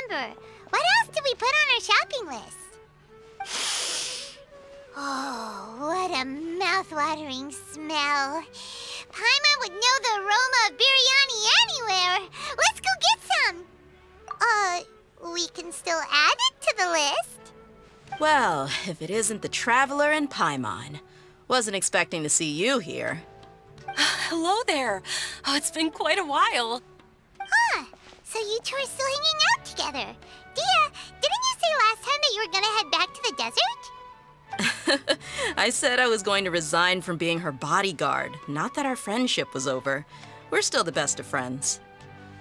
remember. What else did we put on our shopping list? Oh, what a mouth-watering smell. Paimon would know the aroma of biryani anywhere. Let's go get some. We can still add it to the list. Well, if it isn't the Traveler and Paimon. Wasn't expecting to see you here. Hello there. Oh, it's been quite a while. Huh, so you two are still hanging out together. Dehya, didn't you say last time that you were gonna head back to the desert? I said I was going to resign from being her bodyguard, not that our friendship was over. We're still the best of friends.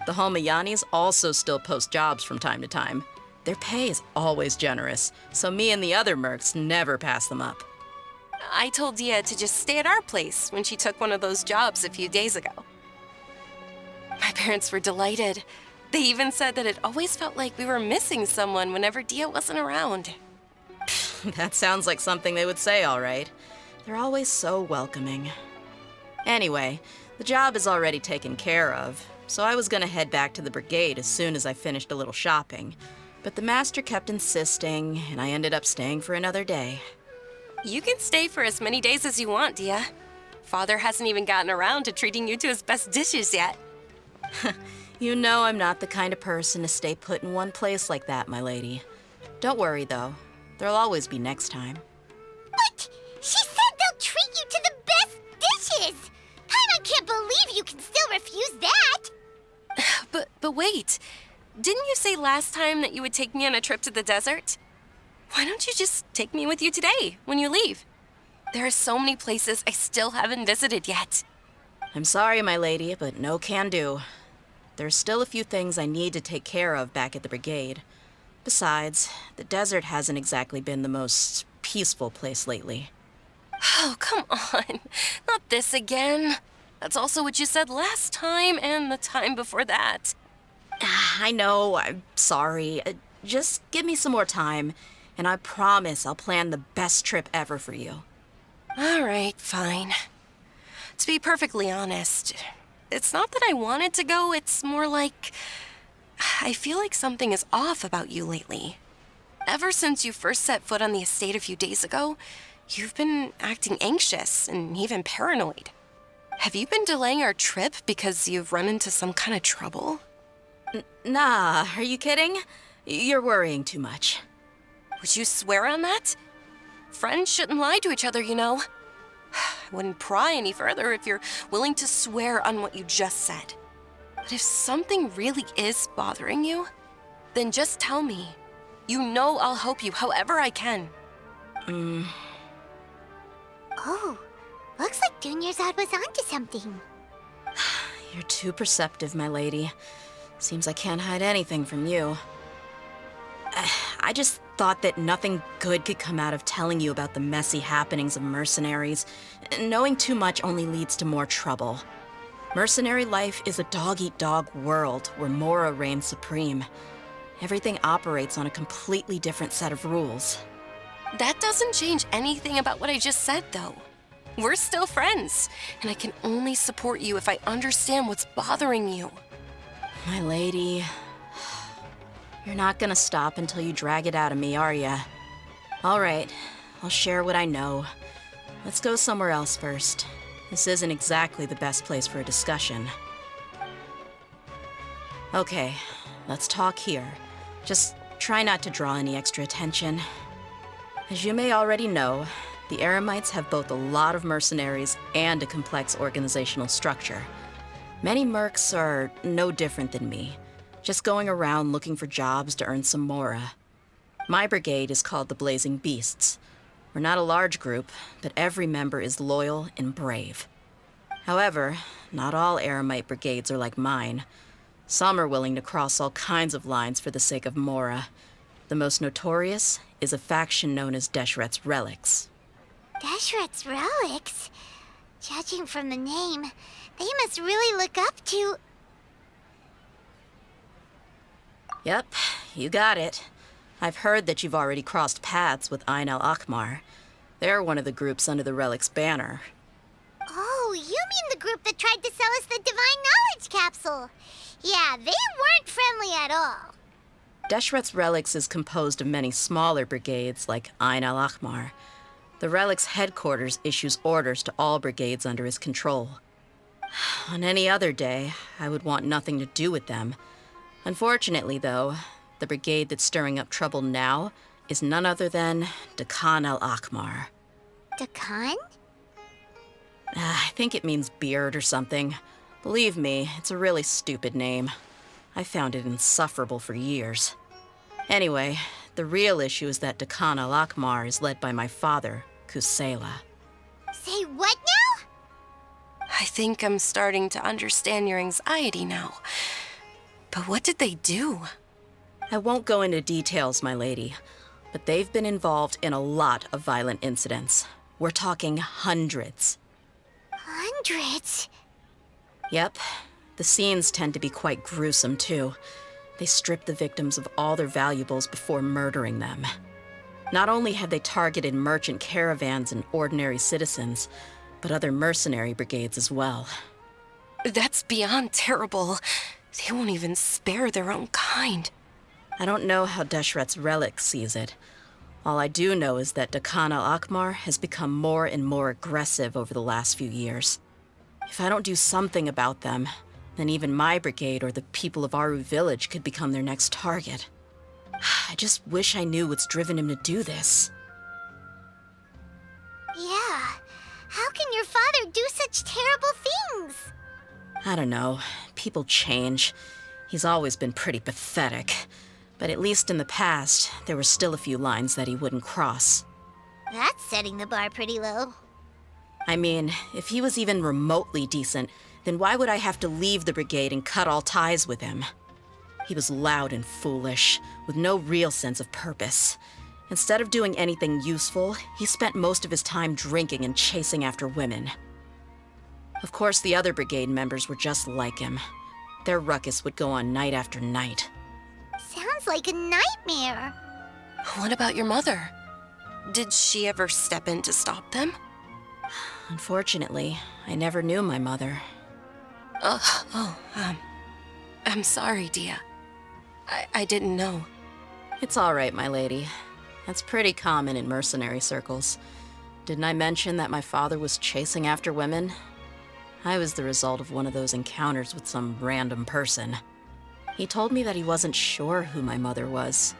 The Homayanis also still post jobs from time to time. Their pay is always generous, so me and the other mercs never pass them up. I told Dehya to just stay at our place when she took one of those jobs a few days ago. My parents were delighted. They even said that it always felt like we were missing someone whenever Dehya wasn't around. That sounds like something they would say, all right. They're always so welcoming. Anyway, the job is already taken care of, so I was gonna head back to the brigade as soon as I finished a little shopping. But the master kept insisting, and I ended up staying for another day. You can stay for as many days as you want, Dehya. Father hasn't even gotten around to treating you to his best dishes yet. You know I'm not the kind of person to stay put in one place like that, my lady. Don't worry, though. There'll always be next time. What? She said they'll treat you to the best dishes! Paimon can't believe you can still refuse that! But wait. Didn't you say last time that you would take me on a trip to the desert? Why don't you just take me with you today, when you leave? There are so many places I still haven't visited yet. I'm sorry, my lady, but no can do. There's still a few things I need to take care of back at the brigade. Besides, the desert hasn't exactly been the most peaceful place lately. Oh, come on. Not this again. That's also what you said last time and the time before that. I know, I'm sorry. Just give me some more time, and I promise I'll plan the best trip ever for you. All right, fine. To be perfectly honest, it's not that I wanted to go, it's more like I feel like something is off about you lately. Ever since you first set foot on the estate a few days ago, you've been acting anxious and even paranoid. Have you been delaying our trip because you've run into some kind of trouble? Nah, are you kidding? You're worrying too much. Would you swear on that? Friends shouldn't lie to each other, you know. I wouldn't pry any further if you're willing to swear on what you just said. But if something really is bothering you, then just tell me. You know I'll help you however I can. Oh, looks like Dunyarzad was onto something. You're too perceptive, my lady. Seems I can't hide anything from you. I just thought that nothing good could come out of telling you about the messy happenings of mercenaries. Knowing too much only leads to more trouble. Mercenary life is a dog-eat-dog world where Mora reigns supreme. Everything operates on a completely different set of rules. That doesn't change anything about what I just said, though. We're still friends, and I can only support you if I understand what's bothering you. My lady, you're not gonna stop until you drag it out of me, are ya? All right, I'll share what I know. Let's go somewhere else first. This isn't exactly the best place for a discussion. Okay, let's talk here. Just try not to draw any extra attention. As you may already know, the Eremites have both a lot of mercenaries and a complex organizational structure. Many mercs are no different than me, just going around looking for jobs to earn some mora. My brigade is called the Blazing Beasts. We're not a large group, but every member is loyal and brave. However, not all Eremite brigades are like mine. Some are willing to cross all kinds of lines for the sake of mora. The most notorious is a faction known as Deshret's Relics. Deshret's Relics? Judging from the name, they must really look up to... Yep, you got it. I've heard that you've already crossed paths with Ain al-Akmar. They're one of the groups under the Relic's banner. Oh, you mean the group that tried to sell us the Divine Knowledge Capsule? Yeah, they weren't friendly at all. Deshret's Relics is composed of many smaller brigades like Ain al-Ahmar. The Relic's headquarters issues orders to all brigades under his control. On any other day, I would want nothing to do with them. Unfortunately, though, the brigade that's stirring up trouble now is none other than Dakan al-Ahmar. Dakan? I think it means beard or something. Believe me, it's a really stupid name. I found it insufferable for years. Anyway, the real issue is that Dakan al-Ahmar is led by my father, Kusela. Say what now? I think I'm starting to understand your anxiety now. But what did they do? I won't go into details, my lady, but they've been involved in a lot of violent incidents. We're talking hundreds. Hundreds? Yep. The scenes tend to be quite gruesome, too. They strip the victims of all their valuables before murdering them. Not only have they targeted merchant caravans and ordinary citizens, but other mercenary brigades as well. That's beyond terrible. They won't even spare their own kind. I don't know how Deshret's Relic sees it. All I do know is that Dakan al-Ahmar has become more and more aggressive over the last few years. If I don't do something about them, then even my brigade or the people of Aru village could become their next target. I just wish I knew what's driven him to do this. Yeah. How can your father do such terrible things? I don't know. People change. He's always been pretty pathetic. But at least in the past, there were still a few lines that he wouldn't cross. That's setting the bar pretty low. I mean, if he was even remotely decent, then why would I have to leave the brigade and cut all ties with him? He was loud and foolish, with no real sense of purpose. Instead of doing anything useful, he spent most of his time drinking and chasing after women. Of course, the other brigade members were just like him. Their ruckus would go on night after night. Sounds like a nightmare. What about your mother? Did she ever step in to stop them? Unfortunately, I never knew my mother. I'm sorry, Dehya. I didn't know. It's all right, my lady. That's pretty common in mercenary circles. Didn't I mention that my father was chasing after women? I was the result of one of those encounters with some random person. He told me that he wasn't sure who my mother was.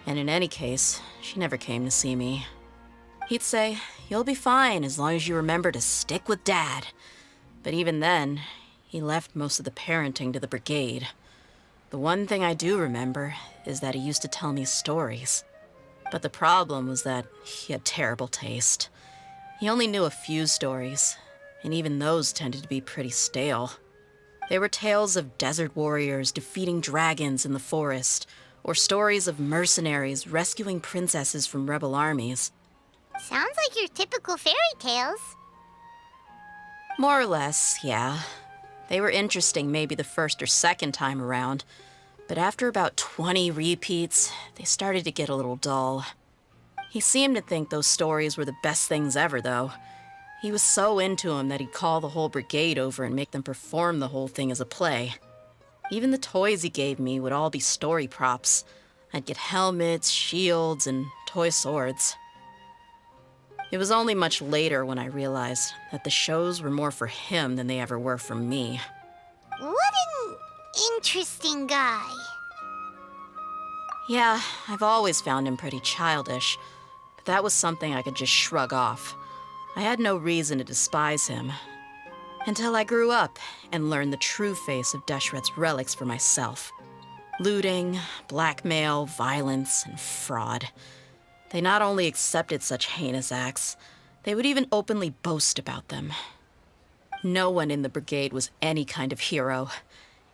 And in any case, she never came to see me. He'd say, "You'll be fine as long as you remember to stick with Dad." But even then, he left most of the parenting to the brigade. The one thing I do remember is that he used to tell me stories. But the problem was that he had terrible taste. He only knew a few stories, and even those tended to be pretty stale. They were tales of desert warriors defeating dragons in the forest, or stories of mercenaries rescuing princesses from rebel armies. Sounds like your typical fairy tales. More or less, yeah. They were interesting maybe the first or second time around, but after about 20 repeats, they started to get a little dull. He seemed to think those stories were the best things ever, though. He was so into them that he'd call the whole brigade over and make them perform the whole thing as a play. Even the toys he gave me would all be story props. I'd get helmets, shields, and toy swords. It was only much later when I realized that the shows were more for him than they ever were for me. What an interesting guy. Yeah, I've always found him pretty childish, but that was something I could just shrug off. I had no reason to despise him. Until I grew up and learned the true face of Deshret's Relics for myself. Looting, blackmail, violence, and fraud. They not only accepted such heinous acts, they would even openly boast about them. No one in the brigade was any kind of hero.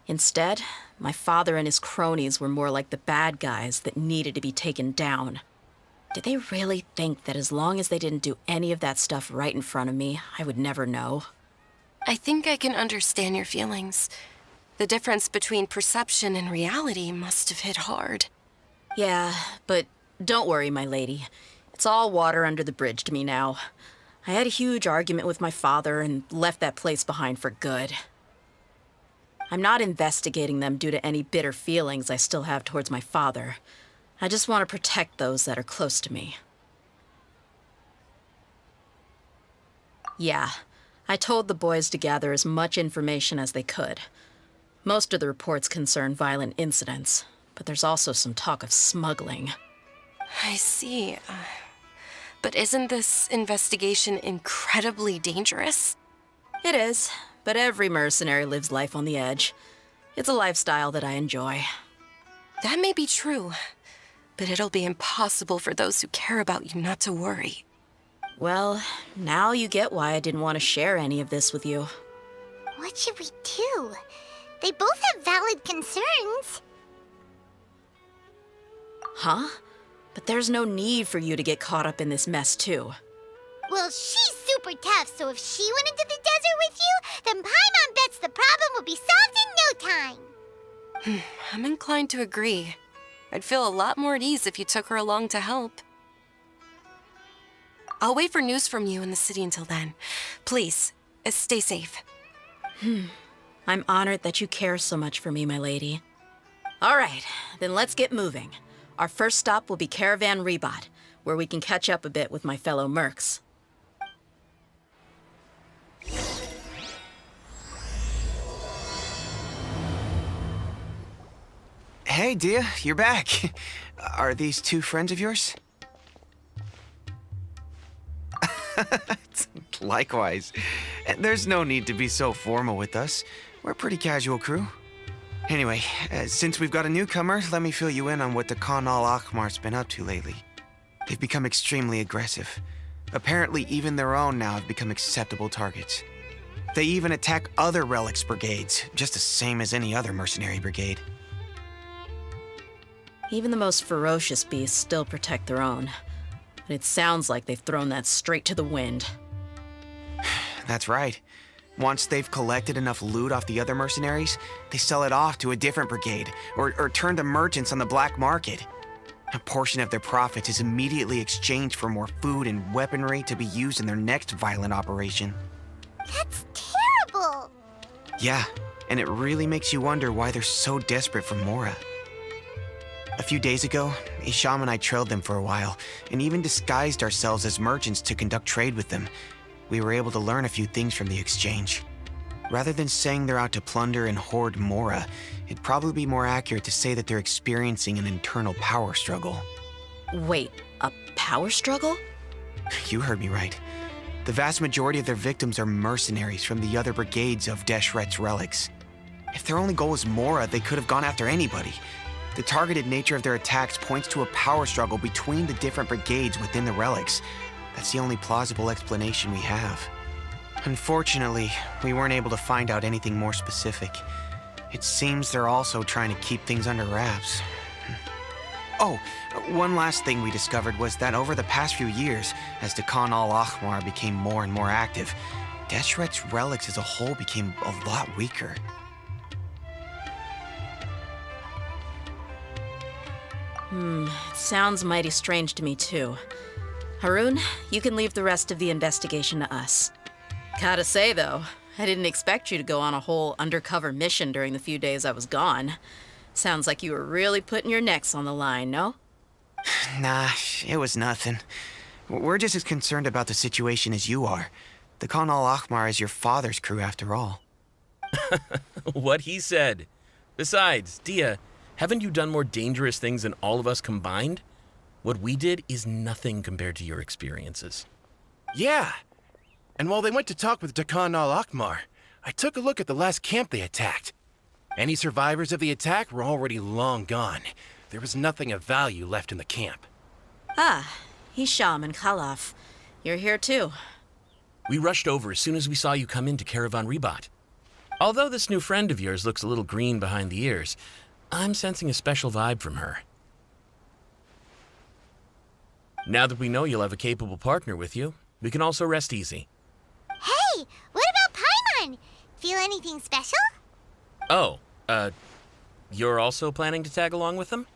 Instead, my father and his cronies were more like the bad guys that needed to be taken down. Did they really think that as long as they didn't do any of that stuff right in front of me, I would never know? I think I can understand your feelings. The difference between perception and reality must have hit hard. Yeah, but don't worry, my lady. It's all water under the bridge to me now. I had a huge argument with my father and left that place behind for good. I'm not investigating them due to any bitter feelings I still have towards my father. I just want to protect those that are close to me. Yeah, I told the boys to gather as much information as they could. Most of the reports concern violent incidents, but there's also some talk of smuggling. I see. But isn't this investigation incredibly dangerous? It is, but every mercenary lives life on the edge. It's a lifestyle that I enjoy. That may be true, but it'll be impossible for those who care about you not to worry. Well, now you get why I didn't want to share any of this with you. What should we do? They both have valid concerns. Huh? But there's no need for you to get caught up in this mess, too. Well, she's super tough, so if she went into the desert with you, then Paimon bets the problem will be solved in no time. I'm inclined to agree. I'd feel a lot more at ease if you took her along to help. I'll wait for news from you in the city until then. Please, stay safe. I'm honored that you care so much for me, my lady. All right, then let's get moving. Our first stop will be Caravan Rebot, where we can catch up a bit with my fellow mercs. Hey, Dehya, you're back. Are these two friends of yours? Likewise. There's no need to be so formal with us. We're a pretty casual crew. Anyway, since we've got a newcomer, let me fill you in on what the Khan al-Ahmar's been up to lately. They've become extremely aggressive. Apparently, even their own now have become acceptable targets. They even attack other relics brigades, just the same as any other mercenary brigade. Even the most ferocious beasts still protect their own. But it sounds like they've thrown that straight to the wind. That's right. Once they've collected enough loot off the other mercenaries, they sell it off to a different brigade, or turn to merchants on the black market. A portion of their profits is immediately exchanged for more food and weaponry to be used in their next violent operation. That's terrible! Yeah, and it really makes you wonder why they're so desperate for Mora. A few days ago, Isham and I trailed them for a while, and even disguised ourselves as merchants to conduct trade with them. We were able to learn a few things from the exchange. Rather than saying they're out to plunder and hoard Mora, it'd probably be more accurate to say that they're experiencing an internal power struggle. Wait, a power struggle? You heard me right. The vast majority of their victims are mercenaries from the other brigades of Deshret's relics. If their only goal was Mora, they could have gone after anybody. The targeted nature of their attacks points to a power struggle between the different brigades within the relics. That's the only plausible explanation we have. Unfortunately, we weren't able to find out anything more specific. It seems they're also trying to keep things under wraps. Oh, one last thing we discovered was that over the past few years, as the Khan al-Ahmar became more and more active, Deshret's relics as a whole became a lot weaker. It sounds mighty strange to me, too. Haroon, you can leave the rest of the investigation to us. Gotta say, though, I didn't expect you to go on a whole undercover mission during the few days I was gone. Sounds like you were really putting your necks on the line, no? Nah, it was nothing. We're just as concerned about the situation as you are. The Khan al-Ahmar is your father's crew, after all. What he said. Besides, Dehya, haven't you done more dangerous things than all of us combined? What we did is nothing compared to your experiences. Yeah. And while they went to talk with Khan al-Ahmar, I took a look at the last camp they attacked. Any survivors of the attack were already long gone. There was nothing of value left in the camp. Ah, Hisham and Khalaf. You're here too. We rushed over as soon as we saw you come into Caravan Rebot. Although this new friend of yours looks a little green behind the ears, I'm sensing a special vibe from her. Now that we know you'll have a capable partner with you, we can also rest easy. Hey, what about Paimon? Feel anything special? Oh, you're also planning to tag along with them?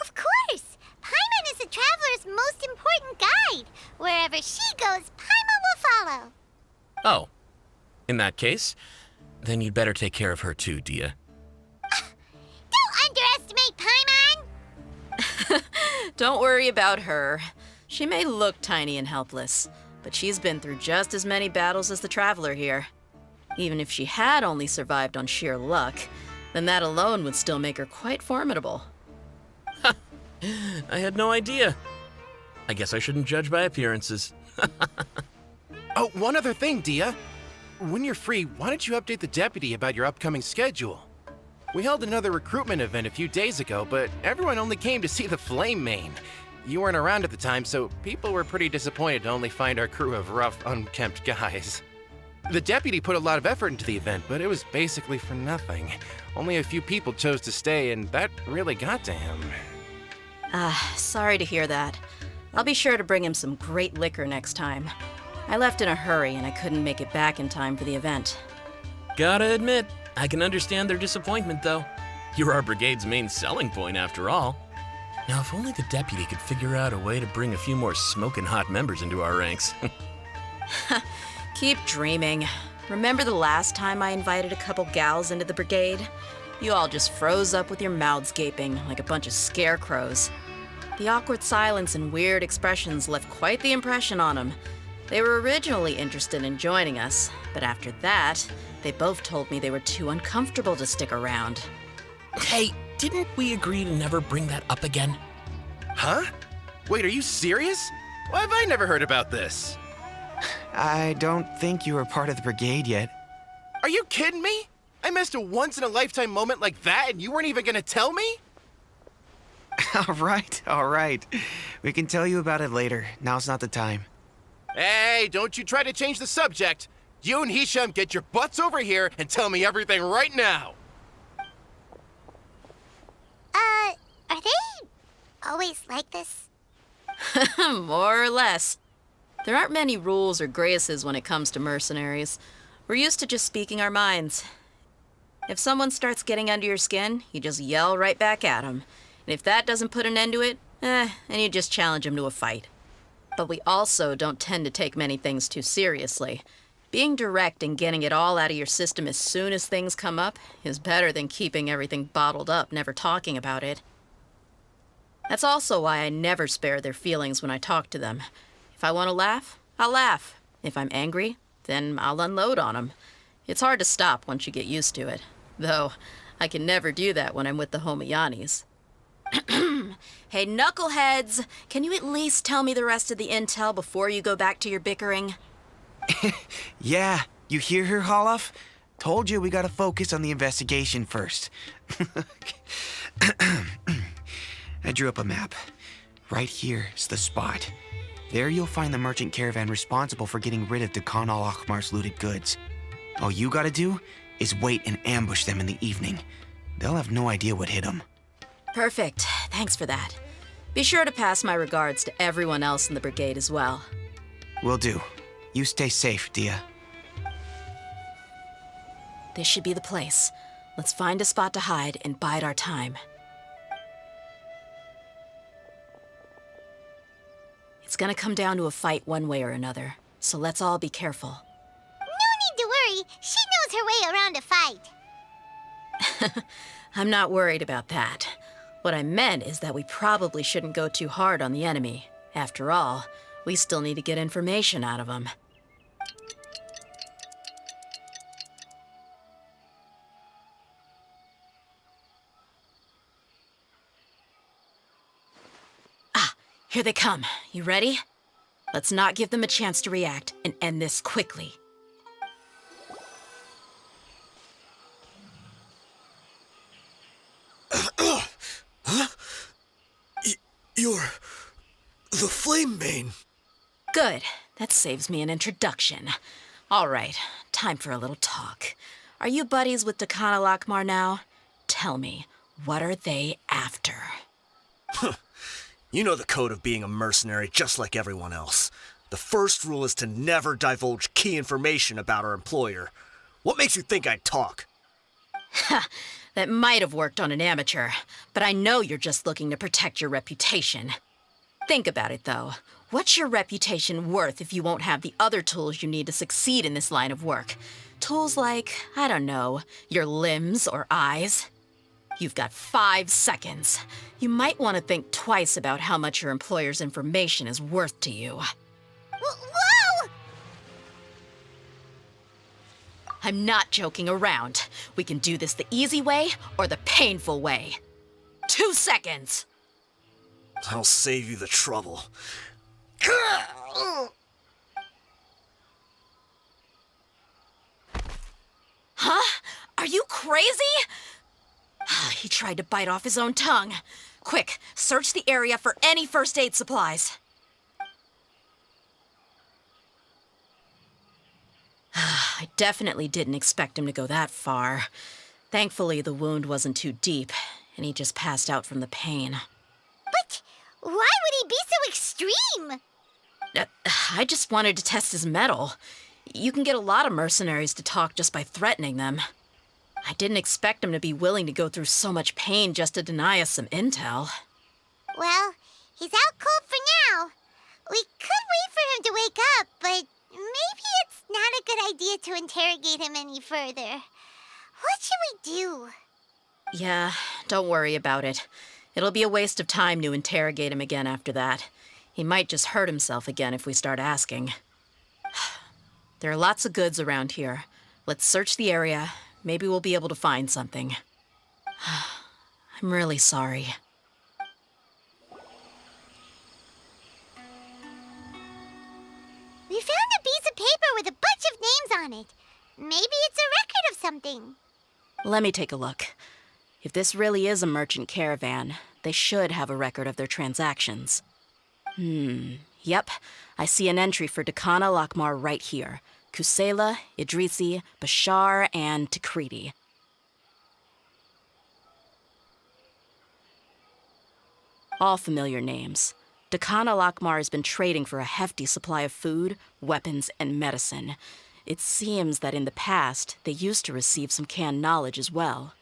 Of course! Paimon is the traveler's most important guide. Wherever she goes, Paimon will follow. Oh, in that case, Then you'd better take care of her too, Dehya. Don't underestimate Paimon! Don't worry about her. She may look tiny and helpless, but she's been through just as many battles as the Traveler here. Even if she had only survived on sheer luck, then that alone would still make her quite formidable. I had no idea. I guess I shouldn't judge by appearances. Oh, one other thing, Dehya. When you're free, why don't you update the deputy about your upcoming schedule? We held another recruitment event a few days ago, but everyone only came to see the Flame Main. You weren't around at the time, so people were pretty disappointed to only find our crew of rough, unkempt guys. The deputy put a lot of effort into the event, but it was basically for nothing. Only a few people chose to stay, and that really got to him. Sorry to hear that. I'll be sure to bring him some great liquor next time. I left in a hurry and I couldn't make it back in time for the event. Gotta admit, I can understand their disappointment, though. You're our brigade's main selling point, after all. Now, if only the deputy could figure out a way to bring a few more smoking hot members into our ranks. Keep dreaming. Remember the last time I invited a couple gals into the brigade? You all just froze up with your mouths gaping like a bunch of scarecrows. The awkward silence and weird expressions left quite the impression on them. They were originally interested in joining us, but after that, they both told me they were too uncomfortable to stick around. Hey, didn't we agree to never bring that up again? Huh? Wait, are you serious? Why have I never heard about this? I don't think you were part of the brigade yet. Are you kidding me? I missed a once-in-a-lifetime moment like that and you weren't even gonna tell me? All right. We can tell you about it later. Now's not the time. Hey, don't you try to change the subject. You and Hisham get your butts over here and tell me everything right now. Are they always like this? More or less. There aren't many rules or graces when it comes to mercenaries. We're used to just speaking our minds. If someone starts getting under your skin, you just yell right back at them. And if that doesn't put an end to it, then you just challenge them to a fight. But we also don't tend to take many things too seriously. Being direct and getting it all out of your system as soon as things come up is better than keeping everything bottled up, never talking about it. That's also why I never spare their feelings when I talk to them. If I want to laugh, I'll laugh. If I'm angry, then I'll unload on them. It's hard to stop once you get used to it. Though, I can never do that when I'm with the Homayanis. Hey, knuckleheads! Can you at least tell me the rest of the intel before you go back to your bickering? Yeah, you hear her, Holof? Told you we gotta focus on the investigation first. I drew up a map. Right here is the spot. There you'll find the merchant caravan responsible for getting rid of Dehya Flashback's looted goods. All you gotta do is wait and ambush them in the evening. They'll have no idea what hit them. Perfect. Thanks for that. Be sure to pass my regards to everyone else in the brigade as well. Will do. You stay safe, Dehya. This should be the place. Let's find a spot to hide and bide our time. It's gonna come down to a fight one way or another, so let's all be careful. No need to worry. She knows her way around a fight. I'm not worried about that. What I meant is that we probably shouldn't go too hard on the enemy. After all, we still need to get information out of them. Here they come. You ready? Let's not give them a chance to react and end this quickly. You're the Flame Main. Good. That saves me an introduction. All right, time for a little talk. Are you buddies with Dehya Flashback now? Tell me, what are they after? You know the code of being a mercenary just like everyone else. The first rule is to never divulge key information about our employer. What makes you think I'd talk? That might have worked on an amateur, but I know you're just looking to protect your reputation. Think about it, though. What's your reputation worth if you won't have the other tools you need to succeed in this line of work? Tools like, I don't know, your limbs or eyes. You've got 5 seconds. You might want to think twice about how much your employer's information is worth to you. Whoa! I'm not joking around. We can do this the easy way or the painful way. 2 seconds! I'll save you the trouble. Huh? Are you crazy? He tried to bite off his own tongue. Quick, search the area for any first aid supplies. I definitely didn't expect him to go that far. Thankfully, the wound wasn't too deep, and he just passed out from the pain. But why would he be so extreme? I just wanted to test his mettle. You can get a lot of mercenaries to talk just by threatening them. I didn't expect him to be willing to go through so much pain just to deny us some intel. Well, he's out cold for now. We could wait for him to wake up, but maybe it's not a good idea to interrogate him any further. What should we do? Yeah, don't worry about it. It'll be a waste of time to interrogate him again after that. He might just hurt himself again if we start asking. There are lots of goods around here. Let's search the area. Maybe we'll be able to find something. I'm really sorry. We found a piece of paper with a bunch of names on it. Maybe it's a record of something. Let me take a look. If this really is a merchant caravan, they should have a record of their transactions. Yep. I see an entry for Dakana Lakmar right here. Kusela, Idrisi, Bashar, and Takriti. All familiar names. Dakana Lakmar has been trading for a hefty supply of food, weapons, and medicine. It seems that in the past, they used to receive some canned knowledge as well.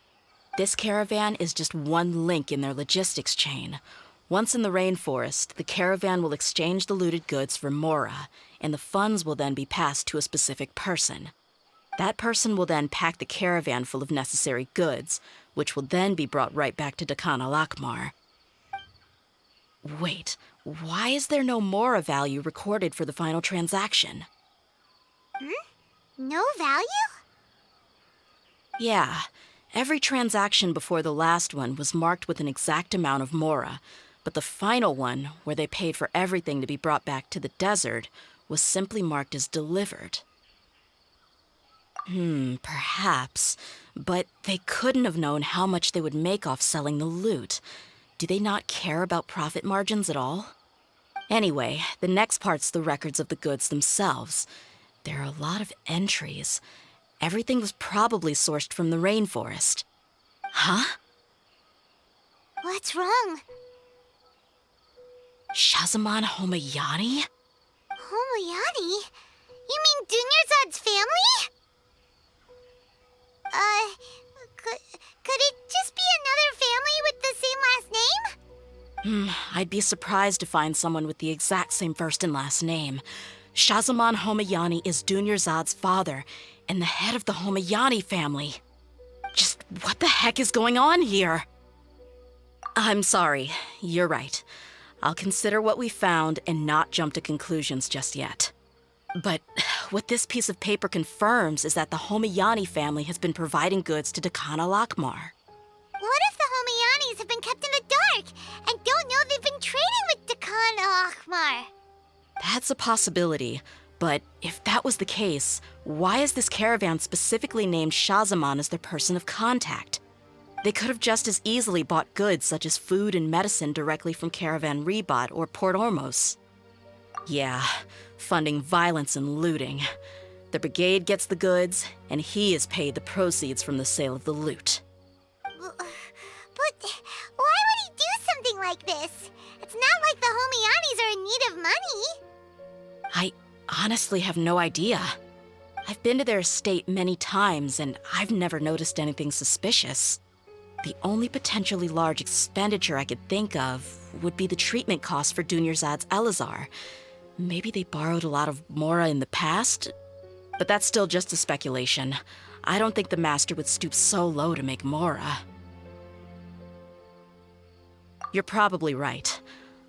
This caravan is just one link in their logistics chain. Once in the rainforest, the caravan will exchange the looted goods for Mora, and the funds will then be passed to a specific person. That person will then pack the caravan full of necessary goods, which will then be brought right back to Dakana Lakmar. Wait, why is there no Mora value recorded for the final transaction? No value? Yeah, every transaction before the last one was marked with an exact amount of Mora, but the final one, where they paid for everything to be brought back to the desert, was simply marked as delivered. Perhaps, but they couldn't have known how much they would make off selling the loot. Do they not care about profit margins at all? Anyway, the next part's the records of the goods themselves. There are a lot of entries. Everything was probably sourced from the rainforest. Huh? What's wrong? Shahzaman Homayani? Homayani? You mean Dunyarzad's family? Could it just be another family with the same last name? I'd be surprised to find someone with the exact same first and last name. Shahzaman Homayani is Dunyarzad's father, and the head of the Homayani family. Just what the heck is going on here? I'm sorry, you're right. I'll consider what we found and not jump to conclusions just yet. But what this piece of paper confirms is that the Homayani family has been providing goods to Dakana Lakmar. What if the Homayanis have been kept in the dark and don't know they've been trading with Dakana Lakmar? That's a possibility, but if that was the case, why is this caravan specifically named Shahzaman as their person of contact? They could have just as easily bought goods such as food and medicine directly from Caravan Ribat or Port Ormos. Yeah, funding violence and looting. The brigade gets the goods, and he is paid the proceeds from the sale of the loot. But why would he do something like this? It's not like the Homayanis are in need of money. I honestly have no idea. I've been to their estate many times, and I've never noticed anything suspicious. The only potentially large expenditure I could think of would be the treatment costs for Dunyarzad's Elazar. Maybe they borrowed a lot of Mora in the past? But that's still just a speculation. I don't think the Master would stoop so low to make Mora. You're probably right.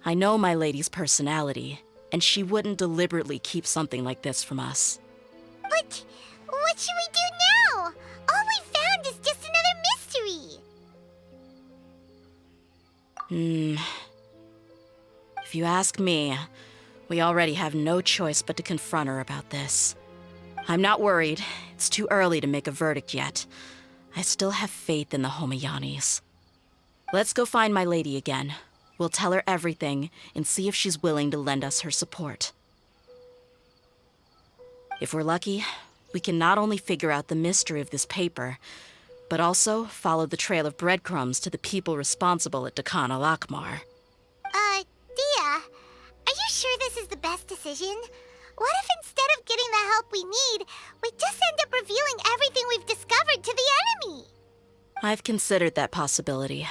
I know my lady's personality, and she wouldn't deliberately keep something like this from us. But what should we do now? All we found is just another mystery. If you ask me, we already have no choice but to confront her about this. I'm not worried. It's too early to make a verdict yet. I still have faith in the Homayanis. Let's go find my lady again. We'll tell her everything and see if she's willing to lend us her support. If we're lucky, we can not only figure out the mystery of this paper, but also follow the trail of breadcrumbs to the people responsible at Dakan al-Akmar. Dehya, are you sure this is the best decision? What if instead of getting the help we need, we just end up revealing everything we've discovered to the enemy? I've considered that possibility.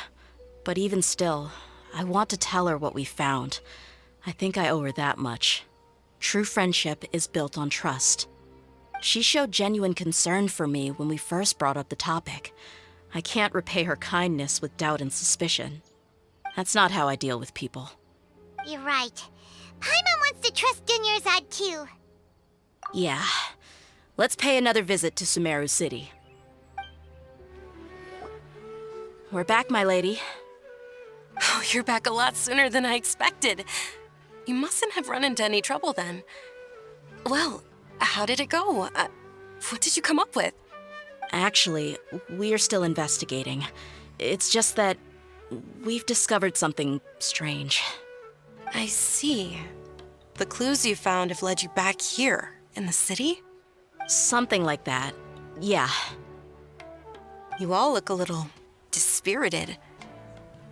But even still, I want to tell her what we found. I think I owe her that much. True friendship is built on trust. She showed genuine concern for me when we first brought up the topic. I can't repay her kindness with doubt and suspicion. That's not how I deal with people. You're right. Paimon wants to trust Dunyarzad too. Yeah. Let's pay another visit to Sumeru City. We're back, my lady. Oh, you're back a lot sooner than I expected. You mustn't have run into any trouble then. Well, how did it go? What did you come up with? Actually, we're still investigating. It's just that we've discovered something strange. I see. The clues you found have led you back here, in the city? Something like that. Yeah. You all look a little dispirited.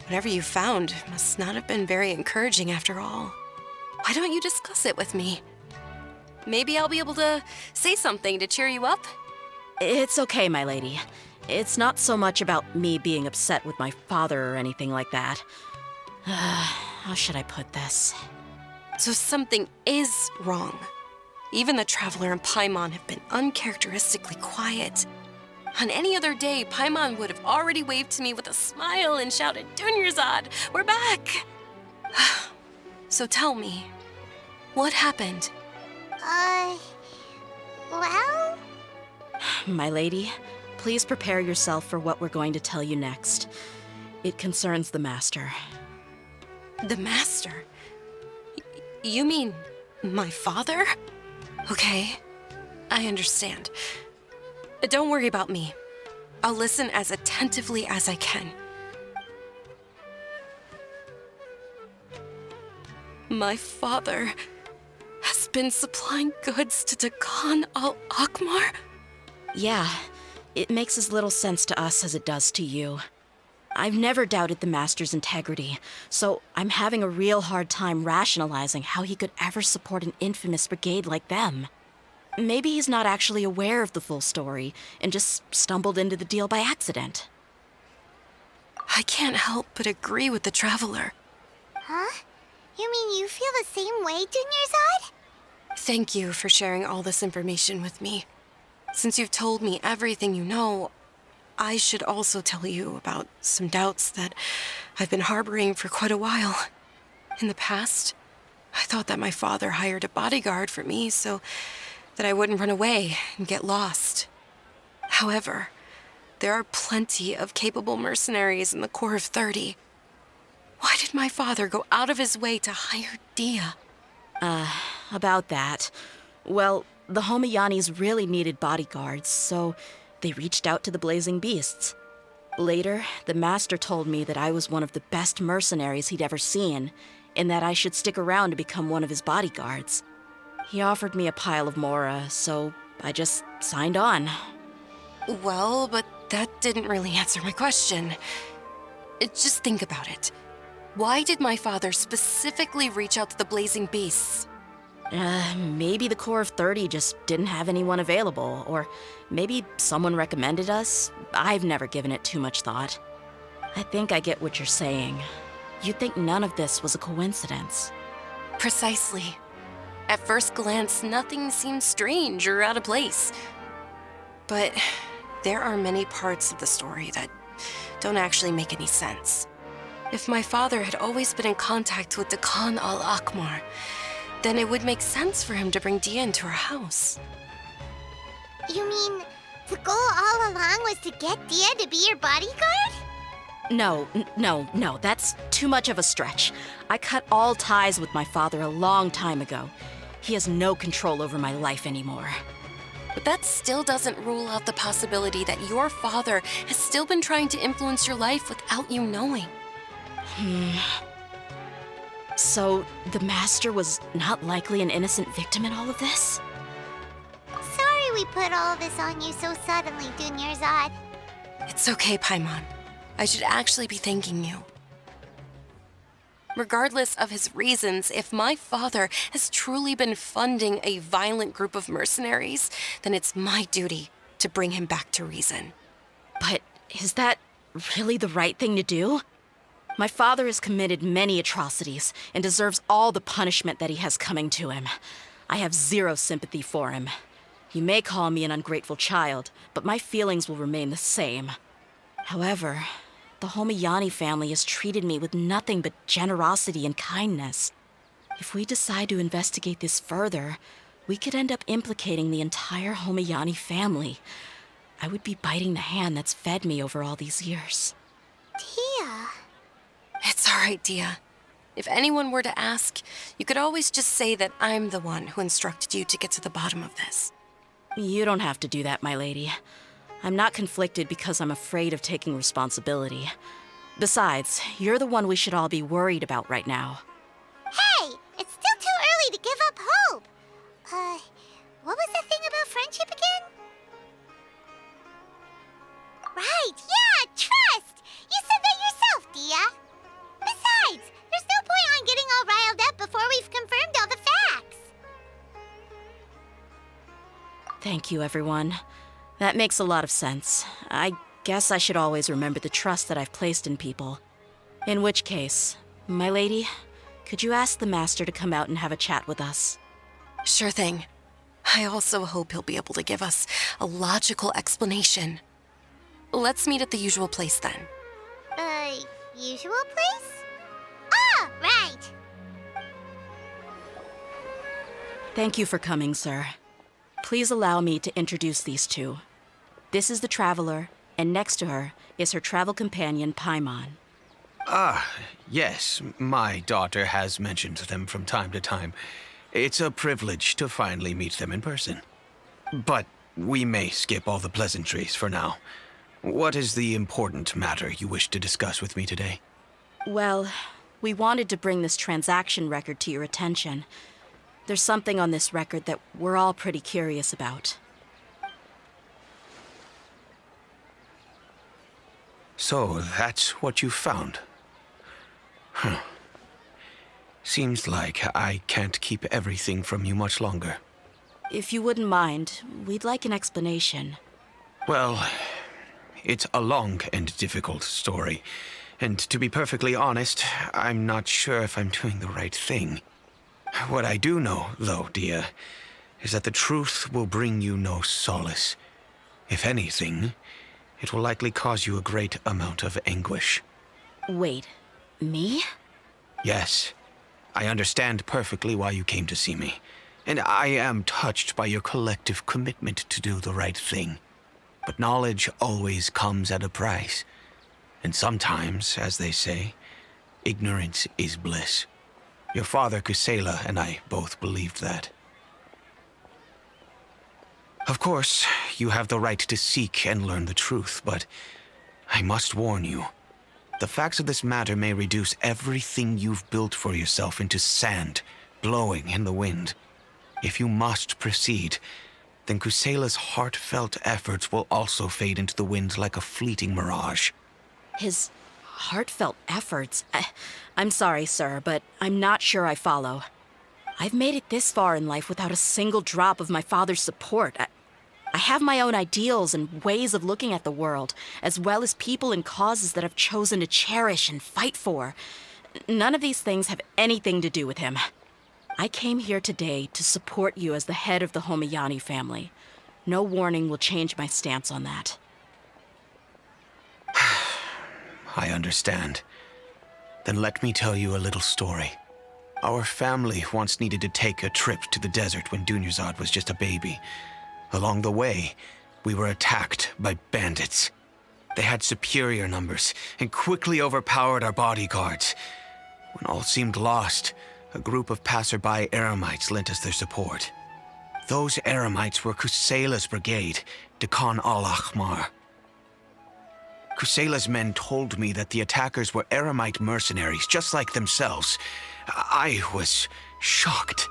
Whatever you found must not have been very encouraging after all. Why don't you discuss it with me? Maybe I'll be able to say something to cheer you up? It's okay, my lady. It's not so much about me being upset with my father or anything like that. How should I put this? So something is wrong. Even the Traveler and Paimon have been uncharacteristically quiet. On any other day, Paimon would have already waved to me with a smile and shouted, "Dunyarzad, we're back!" So tell me, what happened? Well? My lady, please prepare yourself for what we're going to tell you next. It concerns the Master. The Master? You mean my father? Okay, I understand. Don't worry about me. I'll listen as attentively as I can. My father has been supplying goods to Dakan al-Akmar? Yeah, it makes as little sense to us as it does to you. I've never doubted the Master's integrity, so I'm having a real hard time rationalizing how he could ever support an infamous brigade like them. Maybe he's not actually aware of the full story and just stumbled into the deal by accident. I can't help but agree with the Traveler. Huh? You mean you feel the same way, Dunyarzad? Thank you for sharing all this information with me. Since you've told me everything you know, I should also tell you about some doubts that I've been harboring for quite a while. In the past, I thought that my father hired a bodyguard for me so that I wouldn't run away and get lost. However, there are plenty of capable mercenaries in the Corps of 30. Why did my father go out of his way to hire Dehya? About that. Well, the Homayanis really needed bodyguards, so they reached out to the Blazing Beasts. Later, the Master told me that I was one of the best mercenaries he'd ever seen, and that I should stick around to become one of his bodyguards. He offered me a pile of Mora, so I just signed on. Well, but that didn't really answer my question. Just think about it. Why did my father specifically reach out to the Blazing Beasts? Maybe the Corps of 30 just didn't have anyone available, or maybe someone recommended us. I've never given it too much thought. I think I get what you're saying. You'd think none of this was a coincidence. Precisely. At first glance, nothing seems strange or out of place. But there are many parts of the story that don't actually make any sense. If my father had always been in contact with Dehya al-Akmar, then it would make sense for him to bring Dehya into our house. You mean the goal all along was to get Dehya to be your bodyguard? No, that's too much of a stretch. I cut all ties with my father a long time ago. He has no control over my life anymore. But that still doesn't rule out the possibility that your father has still been trying to influence your life without you knowing. So, the Master was not likely an innocent victim in all of this? Sorry we put all this on you so suddenly, Dunyarzad. It's okay, Paimon. I should actually be thanking you. Regardless of his reasons, if my father has truly been funding a violent group of mercenaries, then it's my duty to bring him back to reason. But is that really the right thing to do? My father has committed many atrocities and deserves all the punishment that he has coming to him. I have zero sympathy for him. You may call me an ungrateful child, but my feelings will remain the same. However, the Homayani family has treated me with nothing but generosity and kindness. If we decide to investigate this further, we could end up implicating the entire Homayani family. I would be biting the hand that's fed me over all these years. Dehya. It's all right, Dehya. If anyone were to ask, you could always just say that I'm the one who instructed you to get to the bottom of this. You don't have to do that, my lady. I'm not conflicted because I'm afraid of taking responsibility. Besides, you're the one we should all be worried about right now. Hey, it's still too early to give up hope. What was that thing about friendship again? Right, yeah, trust! You said that yourself, Dehya. Besides, there's no point on getting all riled up before we've confirmed all the facts. Thank you, everyone. That makes a lot of sense. I guess I should always remember the trust that I've placed in people. In which case, my lady, could you ask the Master to come out and have a chat with us? Sure thing. I also hope he'll be able to give us a logical explanation. Let's meet at the usual place then. Usual place? Ah, right. Thank you for coming, sir. Please allow me to introduce these two. This is the Traveler, and next to her is her travel companion, Paimon. Ah, yes, my daughter has mentioned them from time to time. It's a privilege to finally meet them in person. But we may skip all the pleasantries for now. What is the important matter you wish to discuss with me today? Well, we wanted to bring this transaction record to your attention. There's something on this record that we're all pretty curious about. So, that's what you found? Huh. Seems like I can't keep everything from you much longer. If you wouldn't mind, we'd like an explanation. Well, it's a long and difficult story. And to be perfectly honest, I'm not sure if I'm doing the right thing. What I do know, though, Dehya, is that the truth will bring you no solace. If anything, it will likely cause you a great amount of anguish. Wait, me? Yes, I understand perfectly why you came to see me, and I am touched by your collective commitment to do the right thing. But knowledge always comes at a price, and sometimes, as they say, ignorance is bliss. Your father, Kusela, and I both believed that. Of course, you have the right to seek and learn the truth, but I must warn you. The facts of this matter may reduce everything you've built for yourself into sand, blowing in the wind. If you must proceed, then Kusela's heartfelt efforts will also fade into the wind like a fleeting mirage. His heartfelt efforts? I'm sorry, sir, but I'm not sure I follow. I've made it this far in life without a single drop of my father's support. I have my own ideals and ways of looking at the world, as well as people and causes that I've chosen to cherish and fight for. None of these things have anything to do with him. I came here today to support you as the head of the Homayani family. No warning will change my stance on that. I understand. Then let me tell you a little story. Our family once needed to take a trip to the desert when Dunyarzad was just a baby. Along the way, we were attacked by bandits. They had superior numbers and quickly overpowered our bodyguards. When all seemed lost, a group of passerby Eremites lent us their support. Those Eremites were Kusela's brigade, Dehya al-Ahmar. Kusela's men told me that the attackers were Eremite mercenaries, just like themselves. I was shocked.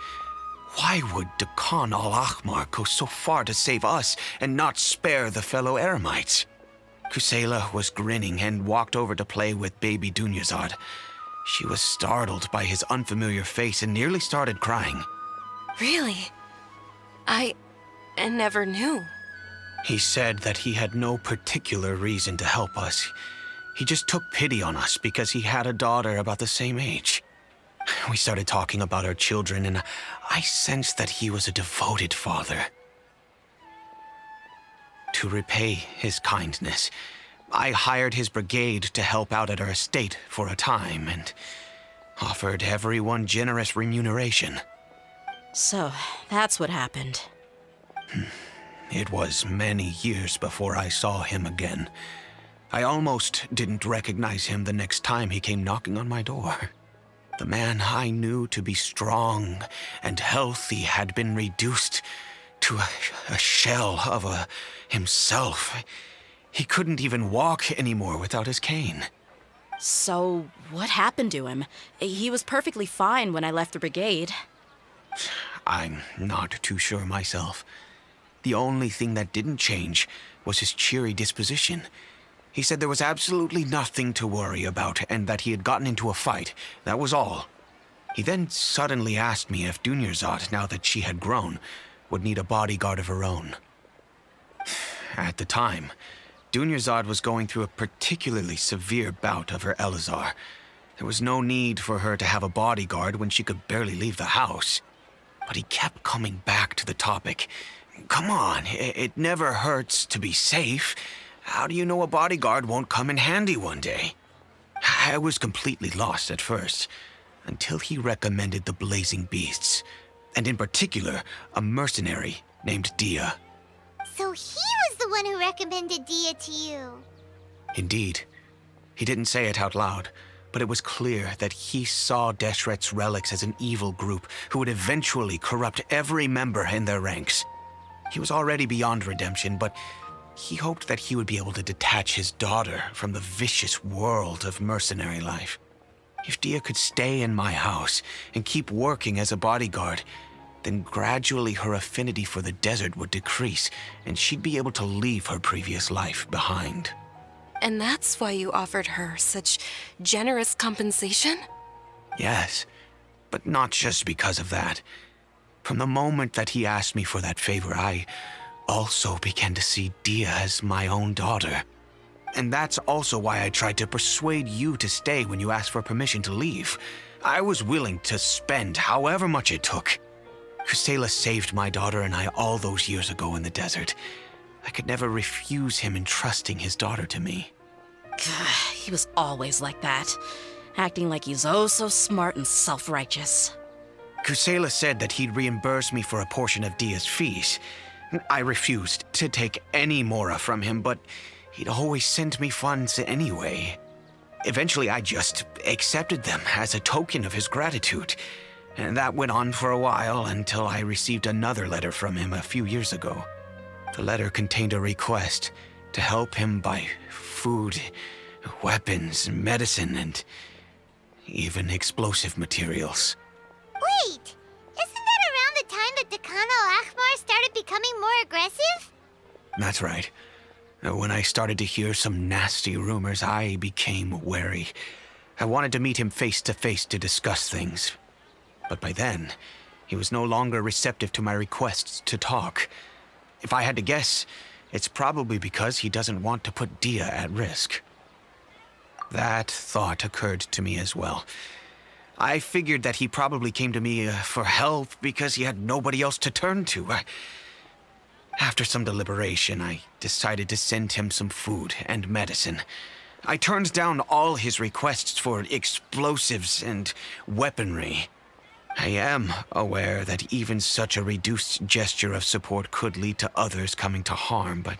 Why would Dehya al-Ahmar go so far to save us and not spare the fellow Eremites? Kusela was grinning and walked over to play with baby Dunyarzad. She was startled by his unfamiliar face and nearly started crying. Really? I never knew. He said that he had no particular reason to help us. He just took pity on us because he had a daughter about the same age. We started talking about our children, and I sensed that he was a devoted father. To repay his kindness, I hired his brigade to help out at our estate for a time and offered everyone generous remuneration. So, that's what happened. It was many years before I saw him again. I almost didn't recognize him the next time he came knocking on my door. The man I knew to be strong and healthy had been reduced to a shell of himself. He couldn't even walk anymore without his cane. So, what happened to him? He was perfectly fine when I left the brigade. I'm not too sure myself. The only thing that didn't change was his cheery disposition. He said there was absolutely nothing to worry about and that he had gotten into a fight. That was all. He then suddenly asked me if Dunyarzad, now that she had grown, would need a bodyguard of her own. At the time, Dunyarzad was going through a particularly severe bout of her Elazar. There was no need for her to have a bodyguard when she could barely leave the house. But he kept coming back to the topic. Come on, it never hurts to be safe. How do you know a bodyguard won't come in handy one day? I was completely lost at first, until he recommended the Blazing Beasts, and in particular, a mercenary named Dehya. So he was the one who recommended Dehya to you. Indeed. He didn't say it out loud, but it was clear that he saw Deshret's relics as an evil group who would eventually corrupt every member in their ranks. He was already beyond redemption, but he hoped that he would be able to detach his daughter from the vicious world of mercenary life. If Dehya could stay in my house and keep working as a bodyguard, then gradually her affinity for the desert would decrease, and she'd be able to leave her previous life behind. And that's why you offered her such generous compensation? Yes, but not just because of that. From the moment that he asked me for that favor, I also began to see Dehya as my own daughter. And that's also why I tried to persuade you to stay when you asked for permission to leave. I was willing to spend however much it took. Kusela saved my daughter and I all those years ago in the desert. I could never refuse him entrusting his daughter to me. He was always like that, acting like he's oh so smart and self-righteous. Kusela said that he'd reimburse me for a portion of Dehya's fees. I refused to take any mora from him, but he'd always send me funds anyway. Eventually, I just accepted them as a token of his gratitude. And that went on for a while until I received another letter from him a few years ago. The letter contained a request to help him buy food, weapons, medicine, and even explosive materials. Wait! Isn't that around the time that Dehya al-Ahmar started becoming more aggressive? That's right. When I started to hear some nasty rumors, I became wary. I wanted to meet him face to face to discuss things. But by then, he was no longer receptive to my requests to talk. If I had to guess, it's probably because he doesn't want to put Dehya at risk. That thought occurred to me as well. I figured that he probably came to me for help because he had nobody else to turn to. After some deliberation, I decided to send him some food and medicine. I turned down all his requests for explosives and weaponry. I am aware that even such a reduced gesture of support could lead to others coming to harm, but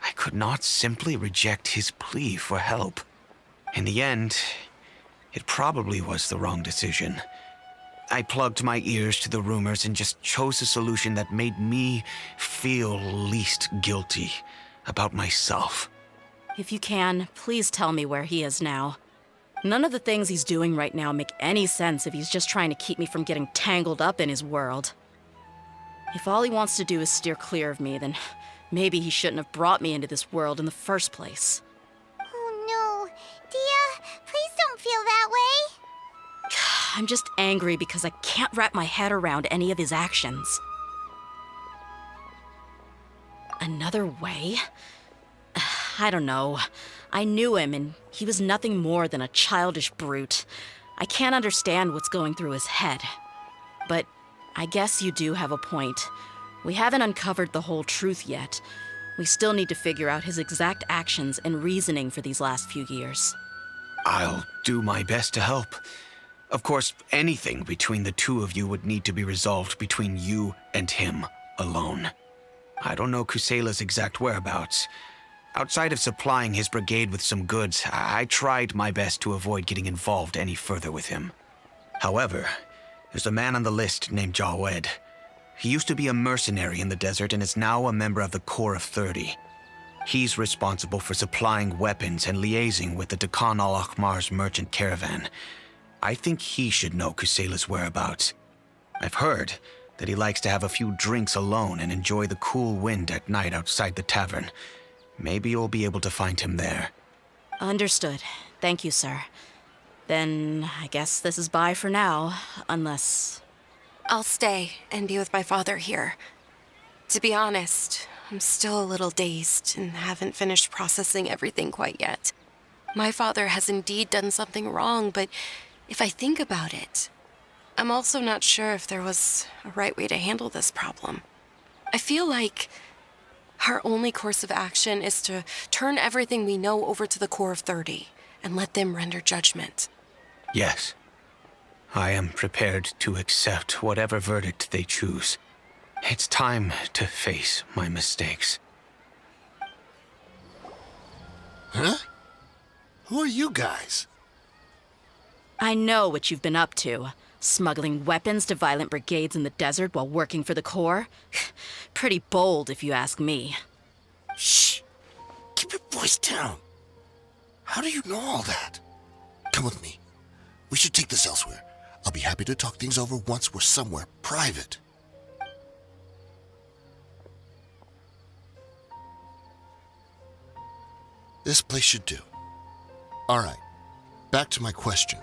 I could not simply reject his plea for help. In the end, it probably was the wrong decision. I plugged my ears to the rumors and just chose a solution that made me feel least guilty about myself. If you can, please tell me where he is now. None of the things he's doing right now make any sense if he's just trying to keep me from getting tangled up in his world. If all he wants to do is steer clear of me, then maybe he shouldn't have brought me into this world in the first place. Oh no. Dehya, please don't feel that way. I'm just angry because I can't wrap my head around any of his actions. Another way? I don't know. I knew him, and he was nothing more than a childish brute. I can't understand what's going through his head. But I guess you do have a point. We haven't uncovered the whole truth yet. We still need to figure out his exact actions and reasoning for these last few years. I'll do my best to help. Of course, anything between the two of you would need to be resolved between you and him alone. I don't know Kusela's exact whereabouts. Outside of supplying his brigade with some goods, I tried my best to avoid getting involved any further with him. However, there's a man on the list named Jawed. He used to be a mercenary in the desert and is now a member of the Corps of 30. He's responsible for supplying weapons and liaising with the Dakan al-Akhmar's merchant caravan. I think he should know Kusela's whereabouts. I've heard that he likes to have a few drinks alone and enjoy the cool wind at night outside the tavern. Maybe you'll be able to find him there. Understood. Thank you, sir. Then I guess this is bye for now, unless... I'll stay and be with my father here. To be honest, I'm still a little dazed and haven't finished processing everything quite yet. My father has indeed done something wrong, but if I think about it, I'm also not sure if there was a right way to handle this problem. I feel like our only course of action is to turn everything we know over to the Corps of 30 and let them render judgment. Yes. I am prepared to accept whatever verdict they choose. It's time to face my mistakes. Huh? Who are you guys? I know what you've been up to. Smuggling weapons to violent brigades in the desert while working for the Corps? Pretty bold, if you ask me. Shh! Keep your voice down. How do you know all that? Come with me. We should take this elsewhere. I'll be happy to talk things over once we're somewhere private. This place should do. All right, back to my question.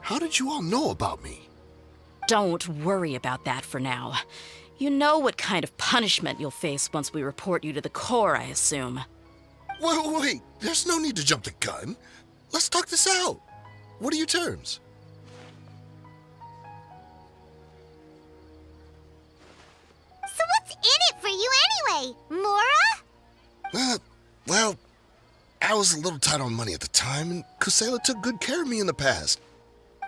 How did you all know about me? Don't worry about that for now. You know what kind of punishment you'll face once we report you to the Corps, I assume. Wait, there's no need to jump the gun. Let's talk this out. What are your terms? So what's in it for you anyway, Mora? Well, I was a little tight on money at the time, and Kusela took good care of me in the past.